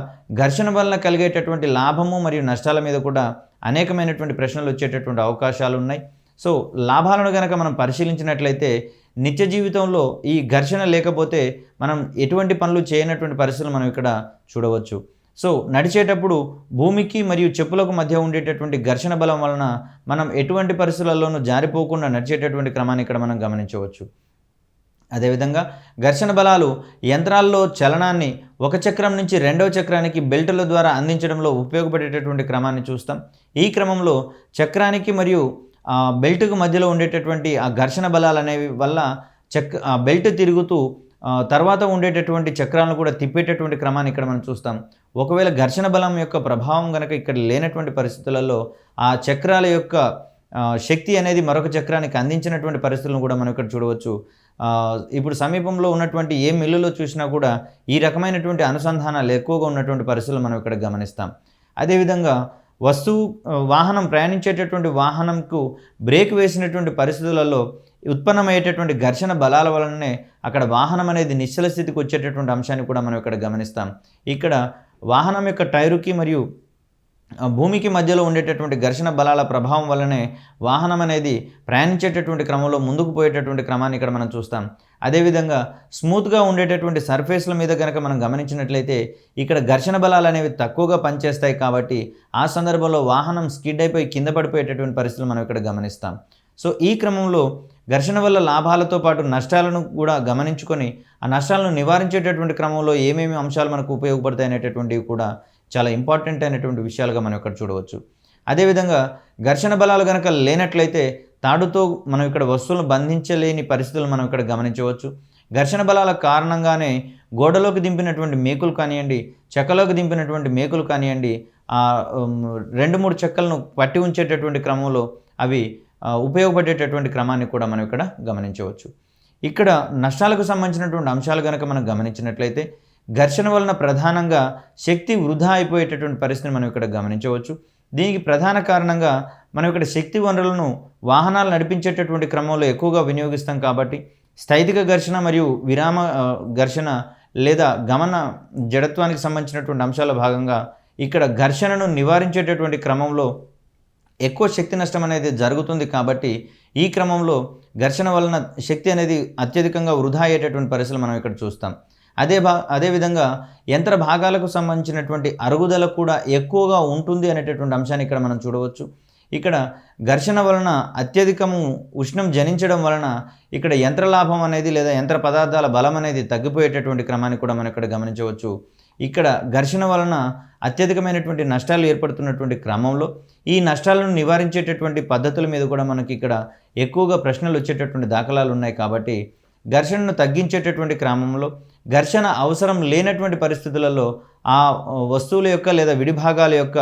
ఘర్షణ వలన కలిగేటటువంటి లాభము మరియు నష్టాల మీద కూడా అనేకమైనటువంటి ప్రశ్నలు వచ్చేటటువంటి అవకాశాలు ఉన్నాయి. సో లాభాలను కనుక మనం పరిశీలించినట్లయితే నిత్య జీవితంలో ఈ ఘర్షణ లేకపోతే మనం ఎటువంటి పనులు చేయనటువంటి పరిస్థితులు మనం ఇక్కడ చూడవచ్చు. సో నడిచేటప్పుడు భూమికి మరియు చెప్పులకు మధ్య ఉండేటటువంటి ఘర్షణ బలం వలన మనం ఎటువంటి పరిస్థితులలోనూ జారిపోకుండా నడిచేటటువంటి క్రమాన్ని ఇక్కడ మనం గమనించవచ్చు. అదేవిధంగా ఘర్షణ బలాలు యంత్రాల్లో చలనాన్ని ఒక చక్రం నుంచి రెండవ చక్రానికి బెల్టుల ద్వారా అందించడంలో ఉపయోగపడేటటువంటి క్రమాన్ని చూస్తాం. ఈ క్రమంలో చక్రానికి మరియు బెల్ట్‌కు మధ్యలో ఉండేటటువంటి ఆ ఘర్షణ బలాలనేవి వల్ల ఆ బెల్ట్ తిరుగుతూ తర్వాత ఉండేటటువంటి చక్రాలను కూడా తిప్పేటటువంటి క్రమాన్ని ఇక్కడ మనం చూస్తాం. ఒకవేళ ఘర్షణ బలం యొక్క ప్రభావం గనక ఇక్కడ లేనటువంటి పరిస్థితులలో ఆ చక్రాల యొక్క శక్తి అనేది మరొక చక్రానికి అందించినటువంటి పరిస్థితులను కూడా మనం ఇక్కడ చూడవచ్చు. ఇప్పుడు సమీపంలో ఉన్నటువంటి ఏ మిల్లులో చూసినా కూడా ఈ రకమైనటువంటి అనుసంధానాలు ఎక్కువగా ఉన్నటువంటి పరిస్థితులు మనం ఇక్కడ గమనిస్తాం. అదేవిధంగా వాహనం ప్రయాణించేటటువంటి వాహనంకు బ్రేక్ వేసినటువంటి పరిస్థితులలో ఉత్పన్నమయ్యేటటువంటి ఘర్షణ బలాల వలననే అక్కడ వాహనం అనేది నిశ్చల స్థితికి వచ్చేటటువంటి అంశాన్ని కూడా మనం ఇక్కడ గమనిస్తాం. ఇక్కడ వాహనం యొక్క టైరుకి మరియు భూమికి మధ్యలో ఉండేటటువంటి ఘర్షణ బలాల ప్రభావం వల్లనే వాహనం అనేది ప్రయాణించేటటువంటి క్రమంలో ముందుకు పోయేటటువంటి క్రమాన్ని ఇక్కడ మనం చూస్తాం. అదేవిధంగా స్మూత్గా ఉండేటటువంటి సర్ఫేస్ల మీద కనుక మనం గమనించినట్లయితే ఇక్కడ ఘర్షణ బలాలు అనేవి తక్కువగా పనిచేస్తాయి కాబట్టి ఆ సందర్భంలో వాహనం స్కిడ్ అయిపోయి కింద పడిపోయేటటువంటి పరిస్థితులు మనం ఇక్కడ గమనిస్తాం. సో ఈ క్రమంలో ఘర్షణ వల్ల లాభాలతో పాటు నష్టాలను కూడా గమనించుకొని ఆ నష్టాలను నివారించేటటువంటి క్రమంలో ఏమేమి అంశాలు మనకు ఉపయోగపడతాయి అనేటటువంటివి కూడా చాలా ఇంపార్టెంట్ అయినటువంటి విషయాలుగా మనం ఇక్కడ చూడవచ్చు. అదేవిధంగా ఘర్షణ బలాలు కనుక లేనట్లయితే తాడుతో మనం ఇక్కడ వస్తువులను బంధించలేని పరిస్థితులు మనం ఇక్కడ గమనించవచ్చు. ఘర్షణ బలాల కారణంగానే గోడలోకి దింపినటువంటి మేకులు కానివ్వండి, చెక్కలోకి దింపినటువంటి మేకులు కానివ్వండి, 2-3 చెక్కలను పట్టి ఉంచేటటువంటి క్రమంలో అవి ఉపయోగపడేటటువంటి క్రమాన్ని కూడా మనం ఇక్కడ గమనించవచ్చు. ఇక్కడ నష్టాలకు సంబంధించినటువంటి అంశాలు కనుక మనం గమనించినట్లయితే ఘర్షణ వలన ప్రధానంగా శక్తి వృధా అయిపోయేటటువంటి పరిస్థితిని మనం ఇక్కడ గమనించవచ్చు. దీనికి ప్రధాన కారణంగా మనం ఇక్కడ శక్తి వనరులను వాహనాలు నడిపించేటటువంటి క్రమంలో ఎక్కువగా వినియోగిస్తాం కాబట్టి స్థైతిక ఘర్షణ మరియు విరామ ఘర్షణ లేదా గమన జడత్వానికి సంబంధించినటువంటి అంశాల భాగంగా ఇక్కడ ఘర్షణను నివారించేటటువంటి క్రమంలో ఎక్కువ శక్తి నష్టం అనేది జరుగుతుంది కాబట్టి ఈ క్రమంలో ఘర్షణ వలన శక్తి అనేది అత్యధికంగా వృధా అయ్యేటటువంటి పరిస్థితులు మనం ఇక్కడ చూస్తాం. అదేవిధంగా యంత్ర భాగాలకు సంబంధించినటువంటి అరుగుదల కూడా ఎక్కువగా ఉంటుంది అనేటటువంటి అంశాన్ని ఇక్కడ మనం చూడవచ్చు. ఇక్కడ ఘర్షణ వలన అత్యధికము ఉష్ణం జనించడం వలన ఇక్కడ యంత్ర లాభం అనేది లేదా యంత్ర పదార్థాల బలం అనేది తగ్గిపోయేటటువంటి క్రమాన్ని కూడా మనం ఇక్కడ గమనించవచ్చు. ఇక్కడ ఘర్షణ వలన అత్యధికమైనటువంటి నష్టాలు ఏర్పడుతున్నటువంటి క్రమంలో ఈ నష్టాలను నివారించేటటువంటి పద్ధతుల మీద కూడా మనకి ఇక్కడ ఎక్కువగా ప్రశ్నలు వచ్చేటటువంటి దాఖలాలు ఉన్నాయి కాబట్టి ఘర్షణను తగ్గించేటటువంటి క్రమంలో ఘర్షణ అవసరం లేనటువంటి పరిస్థితులలో ఆ వస్తువుల యొక్క లేదా విడిభాగాల యొక్క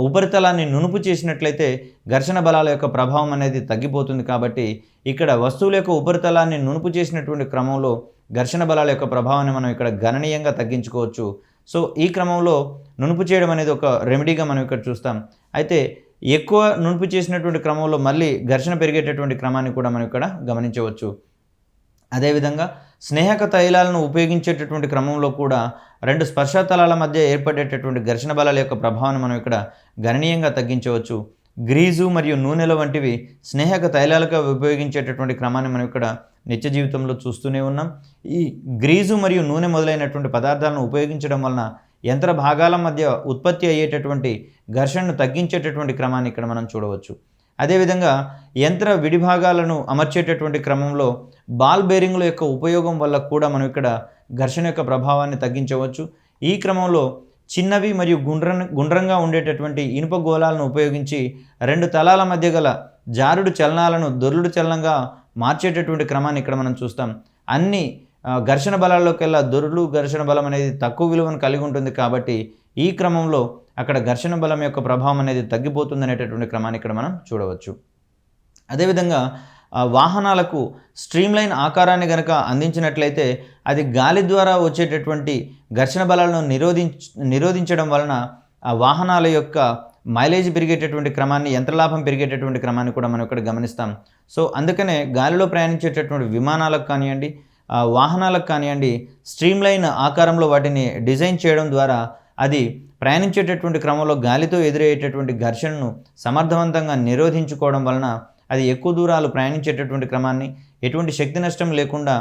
ఉపరితలాన్ని నునుపు చేసినట్లయితే ఘర్షణ బలాల యొక్క ప్రభావం అనేది తగ్గిపోతుంది కాబట్టి ఇక్కడ వస్తువుల యొక్క ఉపరితలాన్ని నునుపు చేసినటువంటి క్రమంలో ఘర్షణ బలాల యొక్క ప్రభావాన్ని మనం ఇక్కడ గణనీయంగా తగ్గించుకోవచ్చు. సో ఈ క్రమంలో నునుపు చేయడం అనేది ఒక రెమెడీగా మనం ఇక్కడ చూస్తాం. అయితే ఎక్కువ నునుపు చేసినటువంటి క్రమంలో మళ్ళీ ఘర్షణ పెరిగేటటువంటి క్రమాన్ని కూడా మనం ఇక్కడ గమనించవచ్చు. అదేవిధంగా స్నేహక తైలాలను ఉపయోగించేటటువంటి క్రమంలో కూడా 2 స్పర్శతలాల మధ్య ఏర్పడేటటువంటి ఘర్షణ బలాల యొక్క ప్రభావాన్ని మనం ఇక్కడ గణనీయంగా తగ్గించవచ్చు. గ్రీజు మరియు నూనెల వంటివి స్నేహక తైలాలుగా ఉపయోగించేటటువంటి క్రమాన్ని మనం ఇక్కడ నిత్య జీవితంలో చూస్తూనే ఉన్నాం. ఈ గ్రీజు మరియు నూనె మొదలైనటువంటి పదార్థాలను ఉపయోగించడం వలన యంత్ర భాగాల మధ్య ఉత్పత్తి అయ్యేటటువంటి ఘర్షణను తగ్గించేటటువంటి క్రమాన్ని ఇక్కడ మనం చూడవచ్చు. అదేవిధంగా యంత్ర విడిభాగాలను అమర్చేటటువంటి క్రమంలో బాల్ బేరింగ్ల యొక్క ఉపయోగం వల్ల కూడా మనం ఇక్కడ ఘర్షణ యొక్క ప్రభావాన్ని తగ్గించవచ్చు. ఈ క్రమంలో చిన్నవి మరియు గుండ్రంగా ఉండేటటువంటి ఇనుప గోళాలను ఉపయోగించి 2 తలాల మధ్య గల జారుడు చలనాలను దొర్లుడు చలనంగా మార్చేటటువంటి క్రమాన్ని ఇక్కడ మనం చూస్తాం. అన్ని ఘర్షణ బలాల్లోకెల్లా దొర్లు ఘర్షణ బలం అనేది తక్కువ విలువను కలిగి ఉంటుంది కాబట్టి ఈ క్రమంలో అక్కడ ఘర్షణ బలం యొక్క ప్రభావం అనేది తగ్గిపోతుంది అనేటటువంటి క్రమాన్ని ఇక్కడ మనం చూడవచ్చు. అదేవిధంగా వాహనాలకు స్ట్రీమ్లైన్ ఆకారాన్ని కనుక అందించినట్లయితే అది గాలి ద్వారా వచ్చేటటువంటి ఘర్షణ బలాలను నిరోధించడం వలన ఆ వాహనాల యొక్క మైలేజ్ పెరిగేటటువంటి క్రమాన్ని, యంత్రలాభం పెరిగేటటువంటి క్రమాన్ని కూడా మనం ఇక్కడ గమనిస్తాం. సో అందుకనే గాలిలో ప్రయాణించేటటువంటి విమానాలకు కానివ్వండి, వాహనాలకు కానివ్వండి, స్ట్రీమ్లైన్ ఆకారంలో వాటిని డిజైన్ చేయడం ద్వారా అది ప్రయాణించేటటువంటి క్రమంలో గాలితో ఎదురయ్యేటటువంటి ఘర్షణను సమర్థవంతంగా నిరోధించుకోవడం వలన అది ఎక్కువ దూరాలు ప్రయాణించేటటువంటి క్రమాన్ని, ఎటువంటి శక్తి నష్టం లేకుండా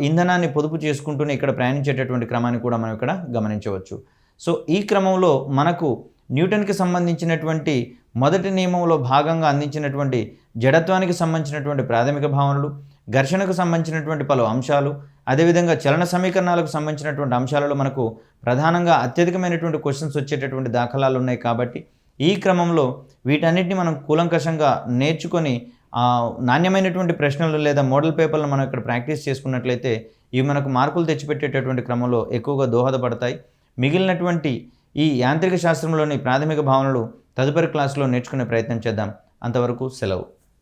ఇంధనాన్ని పొదుపు చేసుకుంటూనే ఇక్కడ ప్రయాణించేటటువంటి క్రమాన్ని కూడా మనం ఇక్కడ గమనించవచ్చు. సో ఈ క్రమంలో మనకు న్యూటన్కి సంబంధించినటువంటి మొదటి నియమంలో భాగంగా అందించినటువంటి జడత్వానికి సంబంధించినటువంటి ప్రాథమిక భావనలు, ఘర్షణకు సంబంధించినటువంటి పలు అంశాలు, అదేవిధంగా చలన సమీకరణాలకు సంబంధించినటువంటి అంశాలలో మనకు ప్రధానంగా అత్యధికమైనటువంటి క్వశ్చన్స్ వచ్చేటటువంటి దాఖలాలు ఉన్నాయి కాబట్టి ఈ క్రమంలో వీటన్నిటిని మనం కూలంకషంగా నేర్చుకొని నాణ్యమైనటువంటి ప్రశ్నలు లేదా మోడల్ పేపర్లు మనం ఇక్కడ ప్రాక్టీస్ చేసుకున్నట్లయితే ఇవి మనకు మార్కులు తెచ్చిపెట్టేటటువంటి క్రమంలో ఎక్కువగా దోహదపడతాయి. మిగిలినటువంటి ఈ యాంత్రిక శాస్త్రంలోని ప్రాథమిక భావనలు తదుపరి క్లాసులో నేర్చుకునే ప్రయత్నం చేద్దాం. అంతవరకు సెలవు.